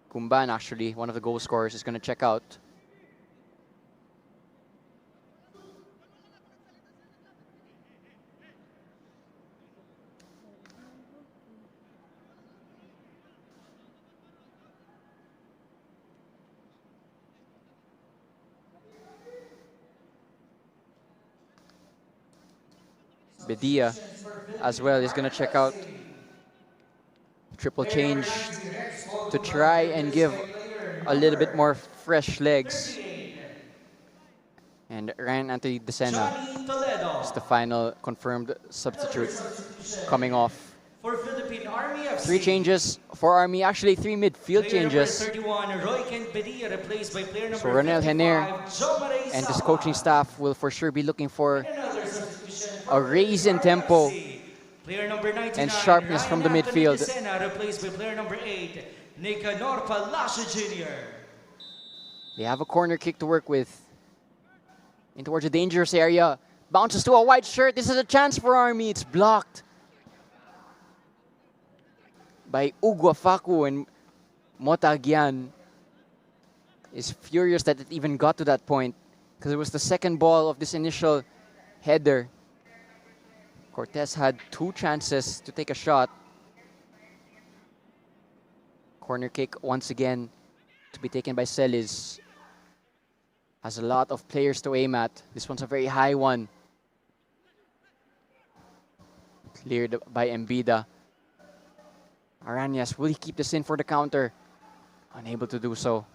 S14: Kumban, actually, one of the goal scorers, is going to check out. Bedia as well is going to check out. Triple change to try and give a little bit more fresh legs. And Ryan Anthony Decena is the final confirmed substitute coming off.
S17: For Philippine Army FC.
S14: 3 changes for Army, actually 3 midfield changes.
S17: 31, Royken Bedia replaced by player number
S14: So Ronel
S17: 55,
S14: Hener and his coaching staff will for sure be looking for a raise in tempo
S17: player number 99,
S14: and sharpness from the
S17: Ryan Anthony
S14: midfield.
S17: Decena replaced by player number 8, Nicanor Palacio Jr.
S14: They have a corner kick to work with. In towards a dangerous area. Bounces to a white shirt. This is a chance for Army. It's blocked by Uguafaku, and Motagian is furious that it even got to that point because it was the second ball of this initial header. Cortez had 2 chances to take a shot. Corner kick once again to be taken by Celis. Has a lot of players to aim at. This one's a very high one. Cleared by Embida. Arañas, will he keep this in for the counter? Unable to do so.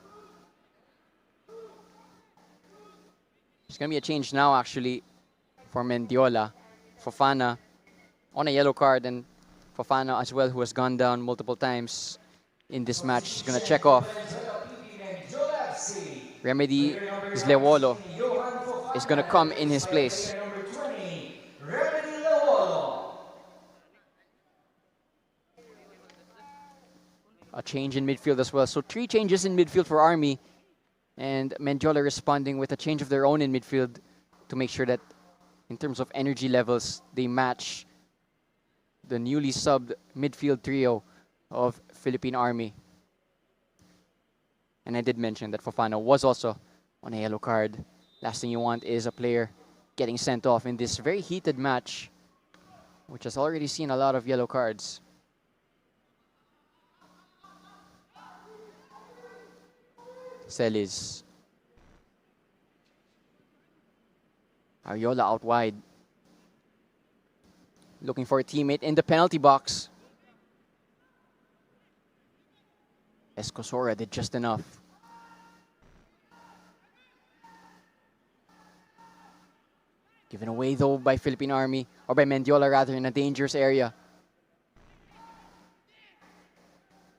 S14: There's going to be a change now, actually, for Mendiola. Fofana on a yellow card, and Fofana as well, who has gone down multiple times in this match, is going to check off. Remedy Zlewolo is going to come in his place. A change in midfield as well. So 3 changes in midfield for Army, and Mendiola responding with a change of their own in midfield to make sure that in terms of energy levels, they match the newly subbed midfield trio of Philippine Army. And I did mention that Fofana was also on a yellow card. Last thing you want is a player getting sent off in this very heated match, which has already seen a lot of yellow cards. Celis. Ariola out wide. Looking for a teammate in the penalty box. Escosora did just enough. Given away though by Philippine Army, or by Mendiola rather, in a dangerous area.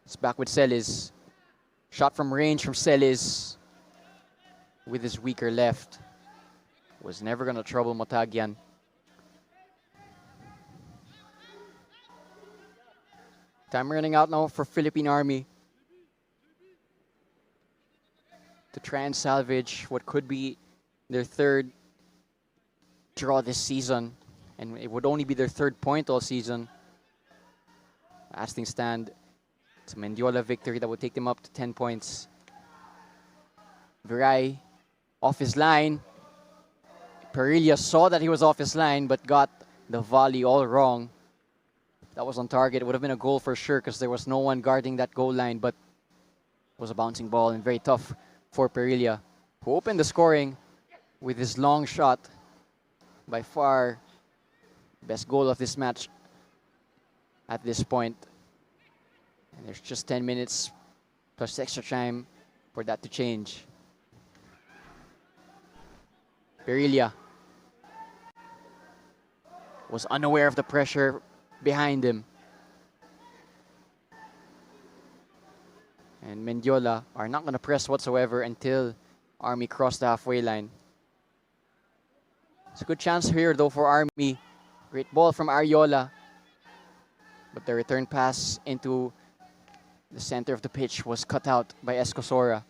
S14: It's back with Celis. Shot from range from Celis with his weaker left. Was never going to trouble Motagian. Time running out now for Philippine Army to try and salvage what could be their 3rd draw this season, and it would only be their 3rd point all season. As things stand, it's a Mendiola victory that would take them up to 10 points. Viray off his line. Perilla saw that he was off his line, but got the volley all wrong. That was on target. It would have been a goal for sure because there was no one guarding that goal line, but it was a bouncing ball and very tough for Perilla, who opened the scoring with his long shot. By far, best goal of this match at this point. And there's just 10 minutes plus extra time for that to change. Perilla was unaware of the pressure behind him. And Mendiola are not going to press whatsoever until Army crossed the halfway line. It's a good chance here though for Army. Great ball from Ariola. But the return pass into the center of the pitch was cut out by Escosora.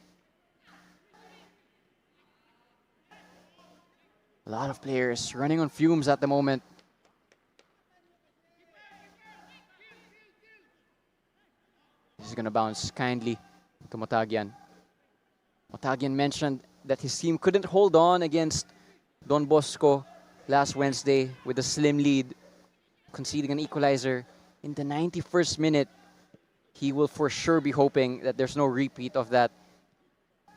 S14: A lot of players running on fumes at the moment. This is going to bounce kindly to Motagian. Motagian mentioned that his team couldn't hold on against Don Bosco last Wednesday with a slim lead, conceding an equalizer in the 91st minute. He will for sure be hoping that there's no repeat of that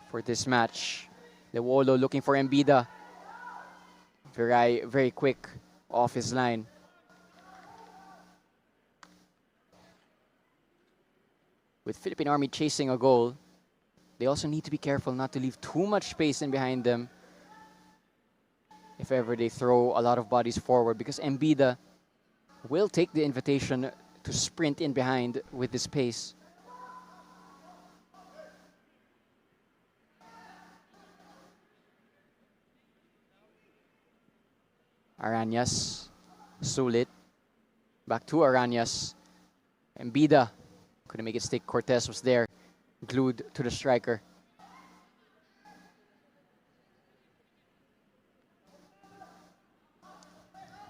S14: for this match. Lewolo looking for Embida. Very quick off his line. With Philippine Army chasing a goal, they also need to be careful not to leave too much space in behind them if ever they throw a lot of bodies forward, because Embida will take the invitation to sprint in behind with this pace. Arañas, sulit. Back to Arañas. Embida couldn't make it stick. Cortez was there, glued to the striker.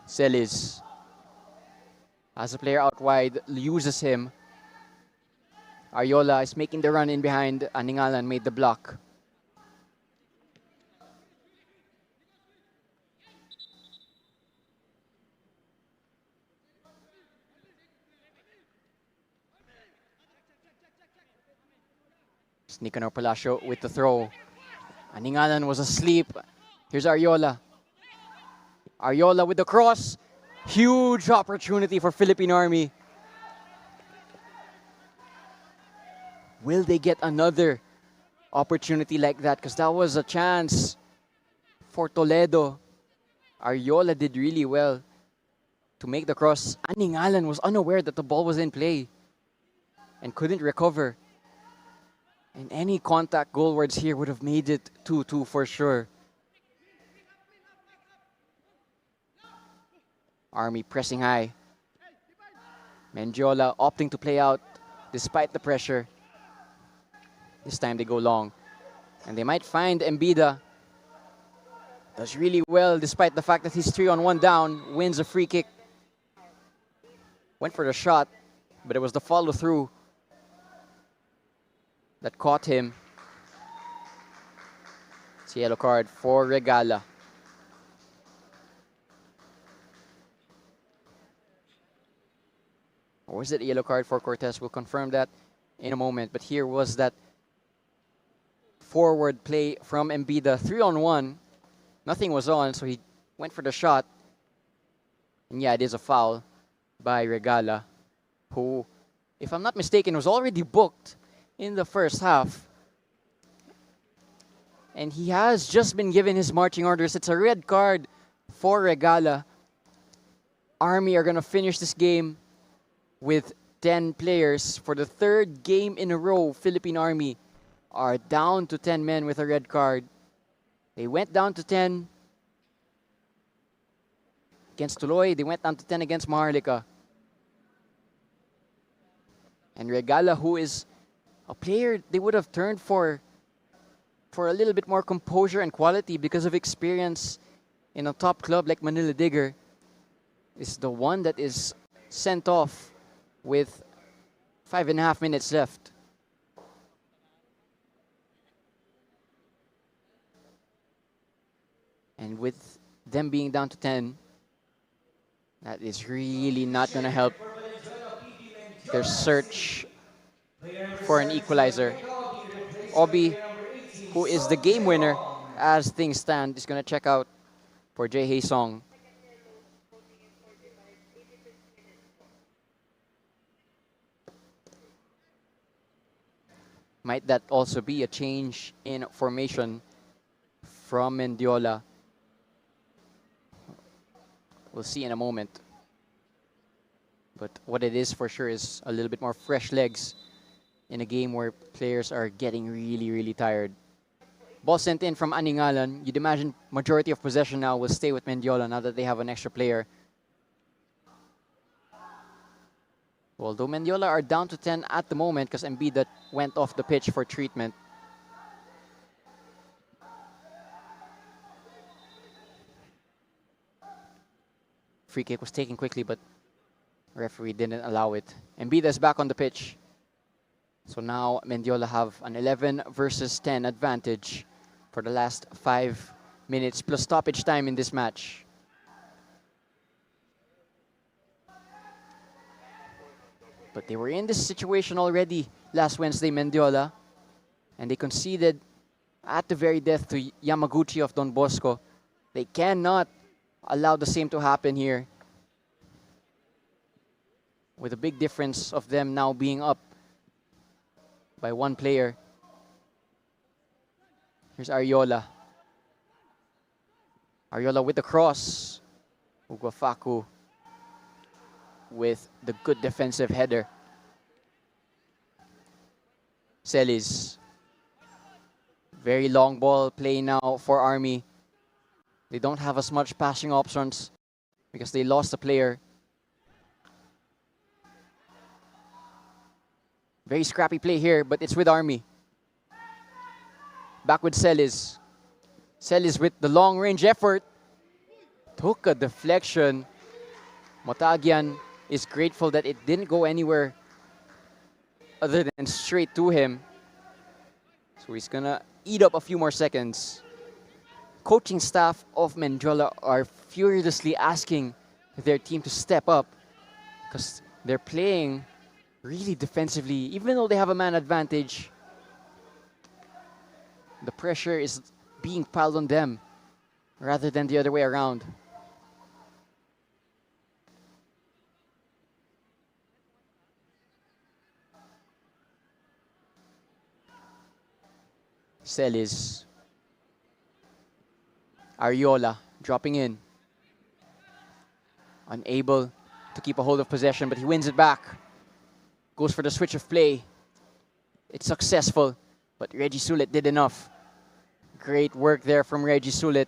S14: Celis, as a player out wide, uses him. Ariola is making the run in behind. Aningalan made the block. Nicanor Palacio with the throw. Aningalan was asleep. Here's Ariola. Ariola with the cross. Huge opportunity for Philippine Army. Will they get another opportunity like that? Because that was a chance for Toledo. Ariola did really well to make the cross. Aningalan was unaware that the ball was in play and couldn't recover. And any contact goalwards here would have made it 2-2 for sure. Army pressing high. Mendiola opting to play out despite the pressure. This time they go long. And they might find Embida. Does really well despite the fact that he's 3-on-1 down. Wins a free kick. Went for the shot, but it was the follow-through that caught him. It's a yellow card for Regala. Or was it a yellow card for Cortez? We'll confirm that in a moment. But here was that forward play from Embida. 3-on-1. Nothing was on, so he went for the shot. And yeah, it is a foul by Regala, who, if I'm not mistaken, was already booked in the first half. And he has just been given his marching orders. It's a red card for Regala. Army are going to finish this game with 10 players. For the third game in a row, Philippine Army are down to 10 men with a red card. They went down to 10 against Tuloy. They went down to 10 against Maharlika. And Regala, who is a player they would have turned for a little bit more composure and quality because of experience in a top club like Manila Digger, is the one that is sent off with 5.5 minutes left. And with them being down to 10, that is really not going to help their search for an equalizer. Obi, who is the game winner as things stand, is going to check out for Jae Hae Song. Might that also be a change in formation from Mendiola? We'll see in a moment. But what it is for sure is a little bit more fresh legs in a game where players are getting really, really tired. Ball sent in from Aningalan. You'd imagine majority of possession now will stay with Mendiola now that they have an extra player. Although Mendiola are down to 10 at the moment because Embiid went off the pitch for treatment. Free kick was taken quickly, but referee didn't allow it. Embiid is back on the pitch. So now Mendiola have an 11 versus 10 advantage for the last 5 minutes plus stoppage time in this match. But they were in this situation already last Wednesday, Mendiola, and they conceded at the very death to Yamaguchi of Don Bosco. They cannot allow the same to happen here, with a big difference of them now being up by one player. Here's Ariola. Ariola with the cross. Uguafaku with the good defensive header. Celis. Very long ball play now for Army. They don't have as much passing options because they lost a player. Very scrappy play here, but it's with Army. Back with Celis. Celis with the long-range effort. Took a deflection. Motagian is grateful that it didn't go anywhere other than straight to him. So he's gonna eat up a few more seconds. Coaching staff of Mendiola are furiously asking their team to step up because they're playing really defensively. Even though they have a man advantage, the pressure is being piled on them rather than the other way around. Celis. Ariola dropping in. Unable to keep a hold of possession, but he wins it back. Goes for the switch of play. It's successful, but Reggie Sulit did enough. Great work there from Reggie Sulit.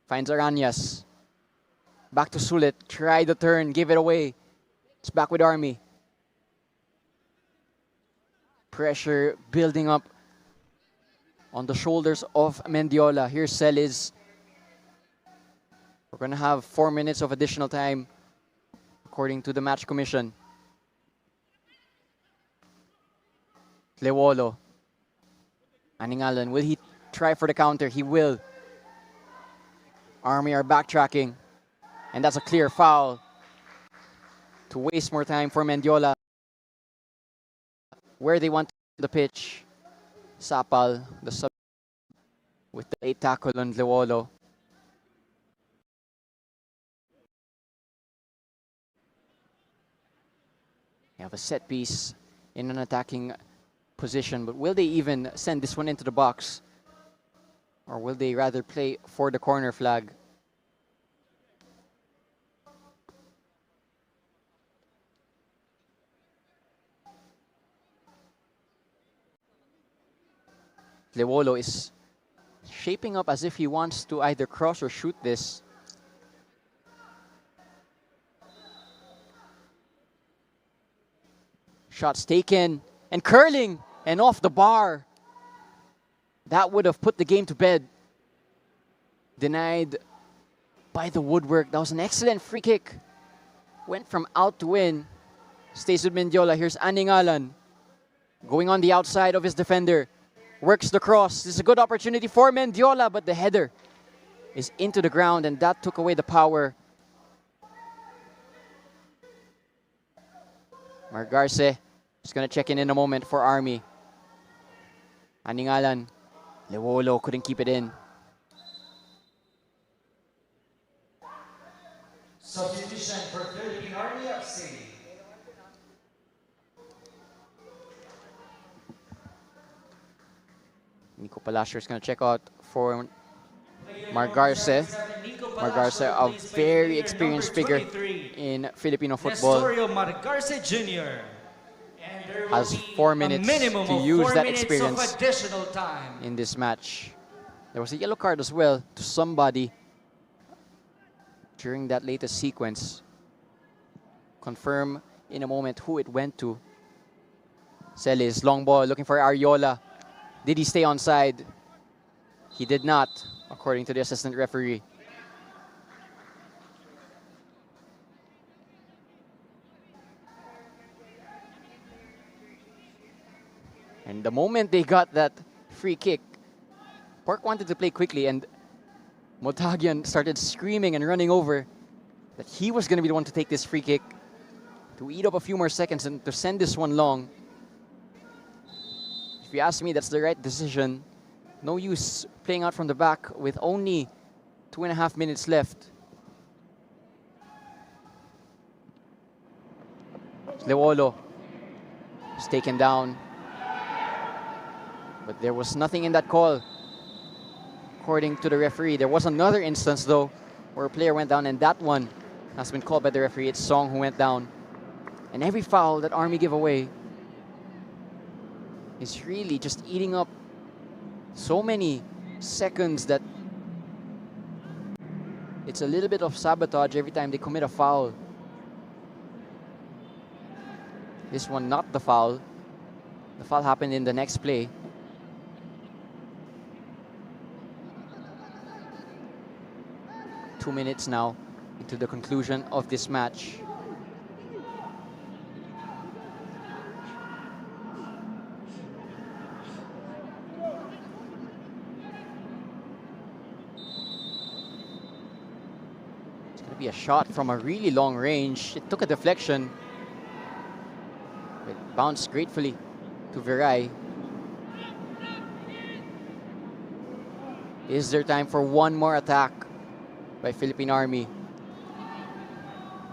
S14: Finds Aranyas. Back to Sulit. Try the turn, give it away. It's back with Army. Pressure building up on the shoulders of Mendiola. Here's Celis. We're going to have 4 minutes of additional time according to the match commission. Lewolo. Aningalan, will he try for the counter? He will. Army are backtracking. And that's a clear foul. To waste more time for Mendiola. Where they want the pitch. Sapal, the sub with the late tackle on Lewolo. They have a set piece in an attacking position, but will they even send this one into the box? Or will they rather play for the corner flag? Lewolo is shaping up as if he wants to either cross or shoot this. Shots taken and curling and off the bar. That would have put the game to bed. Denied by the woodwork. That was an excellent free kick. Went from out to in. Stays with Mendiola. Here's Aningalan. Going on the outside of his defender. Works the cross. This is a good opportunity for Mendiola, but the header is into the ground and that took away the power. Margarce is going to check in a moment for Army. Aningalan. Lewolo couldn't keep it in.
S17: Substitution for Philippine Army FC.
S14: Nico Palacio is going to check out for Margarce. Margarce, a very experienced figure in Filipino football.
S17: Nestorio Margarce Jr. And
S14: has 4 minutes
S17: minimum
S14: to
S17: of
S14: use
S17: 4
S14: that
S17: minutes
S14: experience
S17: of additional time.
S14: in this match. There was a yellow card as well to somebody during that latest sequence. Confirm in a moment who it went to. Celis, long ball, looking for Ariola. Did he stay onside? He did not, according to the assistant referee. And the moment they got that free kick, Park wanted to play quickly, and Motagian started screaming and running over that he was going to be the one to take this free kick, to eat up a few more seconds and to send this one long. If you ask me, that's the right decision. No use playing out from the back with only 2.5 minutes left. Leolo is taken down. But there was nothing in that call, according to the referee. There was another instance, though, where a player went down, and that one has been called by the referee. It's Song who went down. And every foul that Army give away is really just eating up so many seconds that it's a little bit of sabotage every time they commit a foul. This one, not the foul. The foul happened in the next play. Two minutes now into the conclusion of this match. It's going to be a shot from a really long range. It took a deflection. It bounced gratefully to Viray. Is there time for one more attack by Philippine Army?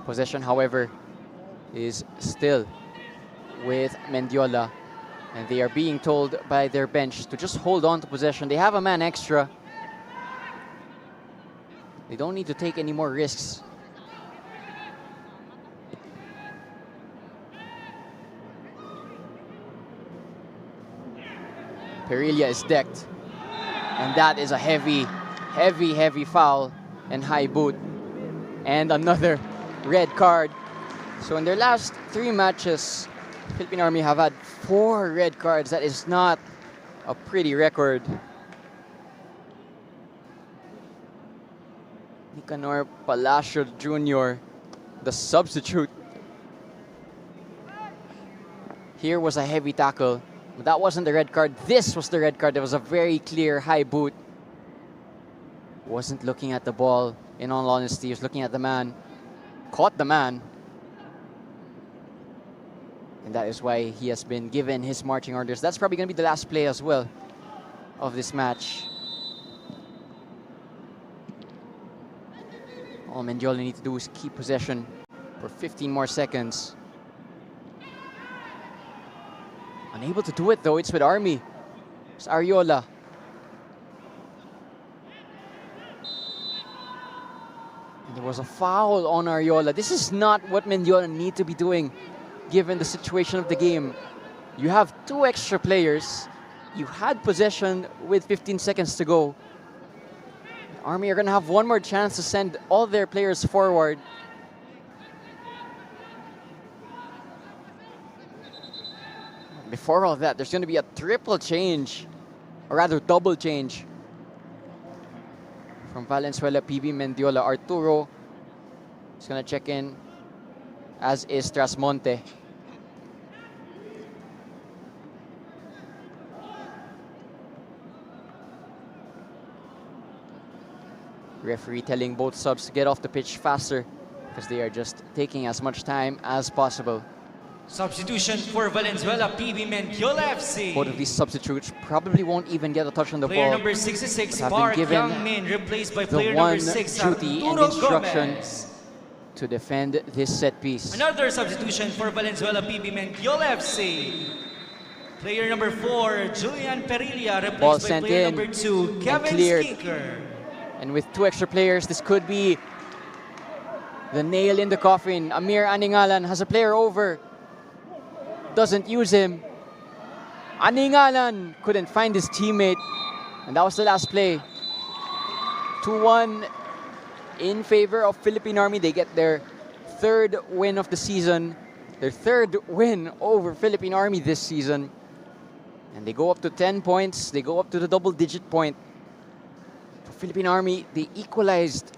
S14: Possession, however, is still with Mendiola, and they are being told by their bench to just hold on to possession. They have a man extra. They don't need to take any more risks. Perilla is decked, and that is a heavy foul and high boot, and another red card. So in their last 3 matches, Philippine Army have had 4 red cards. That is not a pretty record. Nicanor Palacio Jr., the substitute. Here was a heavy tackle. But that wasn't the red card. This was the red card. There was a very clear high boot. Wasn't looking at the ball, in all honesty. He was looking at the man. Caught the man. And that is why he has been given his marching orders. That's probably going to be the last play as well of this match. All Mendiola need to do is keep possession for 15 more seconds. Unable to do it, though. It's with Army. It's Ariola. And there was a foul on Ariola. This is not what Mendiola need to be doing, given the situation of the game. You have 2 extra players. You had possession with 15 seconds to go. Army are going to have one more chance to send all their players forward. Before all that, there's going to be a triple change, or rather double change, from Valenzuela, PB, Mendiola. Arturo is going to check in, as is Trasmonte. Referee telling both subs to get off the pitch faster because they are just taking as much time as possible.
S17: Substitution for Valenzuela, PB Mendiola FC.
S14: Both of these substitutes probably won't even get a touch on the
S17: Player
S14: ball.
S17: number 66,
S14: have
S17: Park
S14: been given
S17: Youngmin, replaced by
S14: the
S17: player
S14: one
S17: number 6,
S14: duty and
S17: Arturo
S14: instruction
S17: Gomez.
S14: to defend this set piece.
S17: Another substitution for Valenzuela, PB Mendiola FC. Player number 4, Julian Perilla,
S14: Ball
S17: replaced by
S14: sent
S17: player
S14: in
S17: number 2,
S14: and
S17: Kevin
S14: cleared.
S17: Skinker.
S14: And with 2 extra players, this could be the nail in the coffin. Amir Aningalan has a player over. doesn't use him. Aningalan couldn't find his teammate. And that was the last play. 2-1 in favor of Philippine Army. They get their third win of the season. Their third win over Philippine Army this season. And they go up to 10 points. They go up to the double-digit point. For Philippine Army, they equalized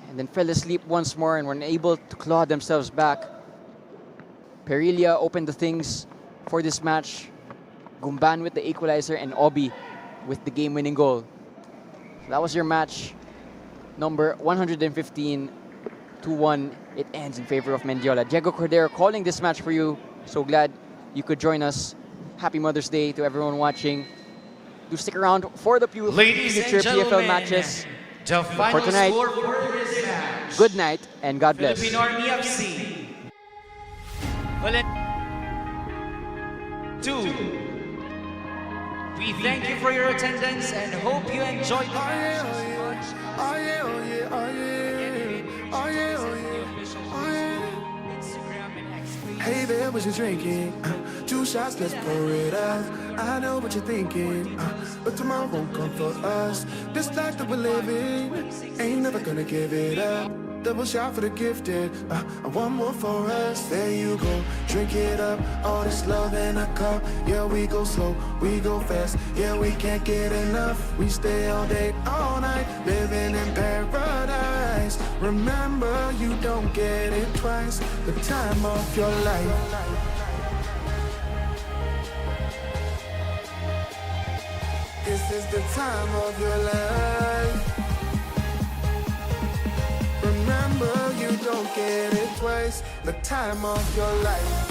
S14: and then fell asleep once more and were unable to claw themselves back. Perilia opened the things for this match. Gumban with the equalizer and Obi with the game-winning goal. So that was your match number 115. 2-1. It ends in favor of Mendiola. Diego Cordero calling this match for you. So glad you could join us. Happy Mother's Day to everyone watching. Do stick around for the future PFL matches.
S17: The final
S14: for tonight,
S17: score for this match.
S14: good night and God bless.
S17: Philippine Army FC. We thank you for your attendance and hope you enjoyed the match.
S10: Hey there, what you drinking? 2 shots, let's pour it up. I know what you're thinking, but tomorrow won't come for us. This life that we're living, ain't never gonna give it up. Double shot for the gifted, and one more for us. There you go, drink it up. All this love in a cup. Yeah, we go slow, we go fast. Yeah, we can't get enough. We stay all day, all night, living in paradise. Remember, you don't get it twice. The time of your life. This is the time of your life. Remember, you don't get it twice. The time of your life.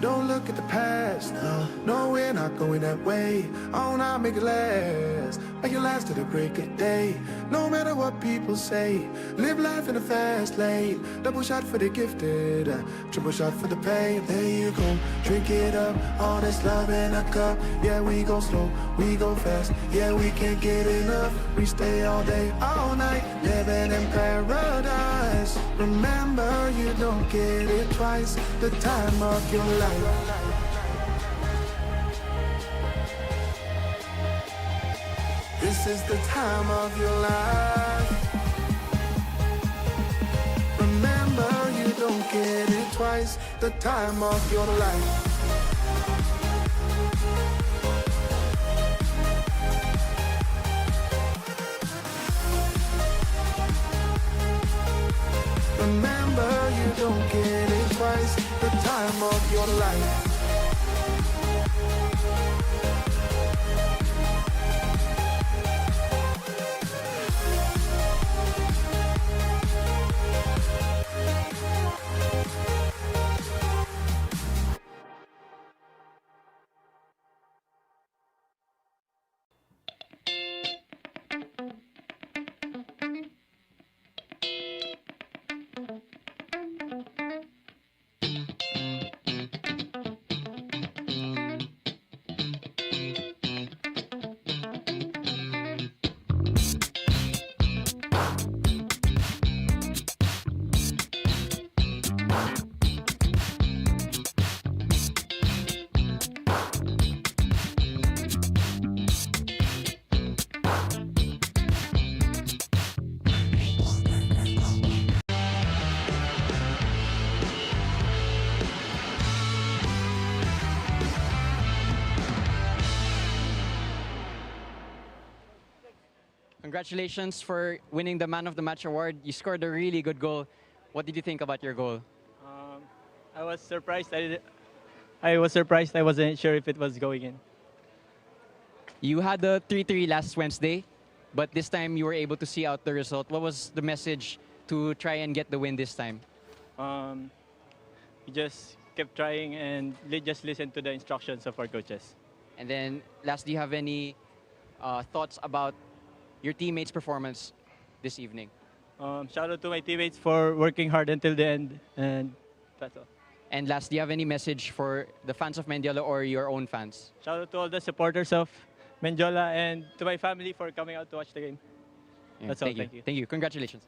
S10: Don't look at the past, no, we're not going that way. Oh, now make it last, make it last to the break of day. No matter what people say, live life in a fast lane. Double shot for the gifted, triple shot for the pain. There you go, drink it up, all this love in a cup. Yeah, we go slow, we go fast. Yeah, we can't get enough. We stay all day, all night, living in paradise. Remember, you don't get it twice. The time of your life. This is the time of your life. Remember, you don't get it twice. The time of your life. Remember, you don't get it twice. The time of your life.
S14: Congratulations for winning the Man of the Match award. You scored a really good goal. What did you think about your goal?
S19: I was surprised. I was surprised. I wasn't sure if it was going in.
S14: You had the 3-3 last Wednesday, but this time you were able to see out the result. What was the message to try and get the win this time?
S19: We just kept trying and just listen to the instructions of our coaches.
S14: And then last, do you have any thoughts about your teammates' performance? this evening?
S19: Shout out to my teammates for working hard until the end, and that's all.
S14: And last, do you have any message for the fans of Mendiola or your own fans?
S19: Shout out to all the supporters of Mendiola and to my family for coming out to watch the game.
S14: Yeah,
S19: That's all. Thank you.
S14: Thank you. Congratulations.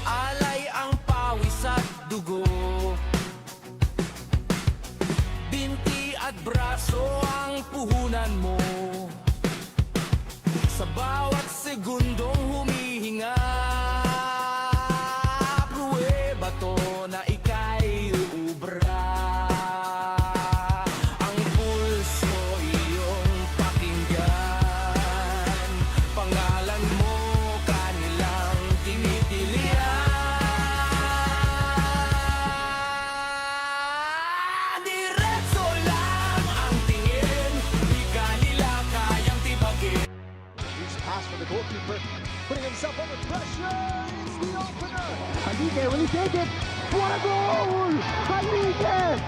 S12: Alay ang pawis at dugo, binti at braso ang puhunan mo. Sa bawat segundong humihinga, pruweba to na ika'y uubra. Ang pulso iyong pakinggan, pangalan mo kanilang tinitilian. Diretso lang ang tingin, di kanila kayang tibagin.
S13: Huge pass from the goalkeeper, putting himself under pressure. It's the opener. Haligue, will he take it? What a goal! Haligue!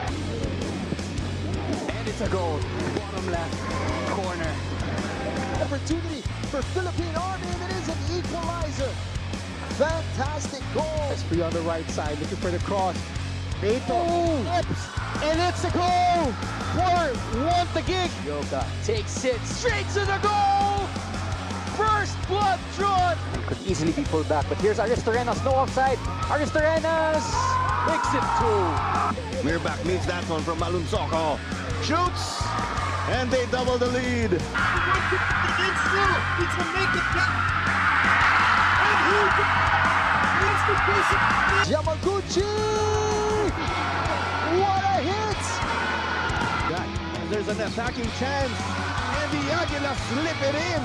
S13: And it's a goal. Bottom left corner. Opportunity for Philippine Army, and it is an equalizer. Fantastic goal. It's free on the right side, looking for the cross. Beto flips, and it's a goal for Want the Gig.
S14: Yoga takes it straight to the goal! First blood drawn!
S13: Could easily be pulled back, but here's Aristorenas, no offside. Aristorenas makes it two. Mirbach needs that one from Malunsoko. Shoots, and they double the lead. Yamaguchi! What a hit! There's an attacking chance, and the Aguilas slip it in.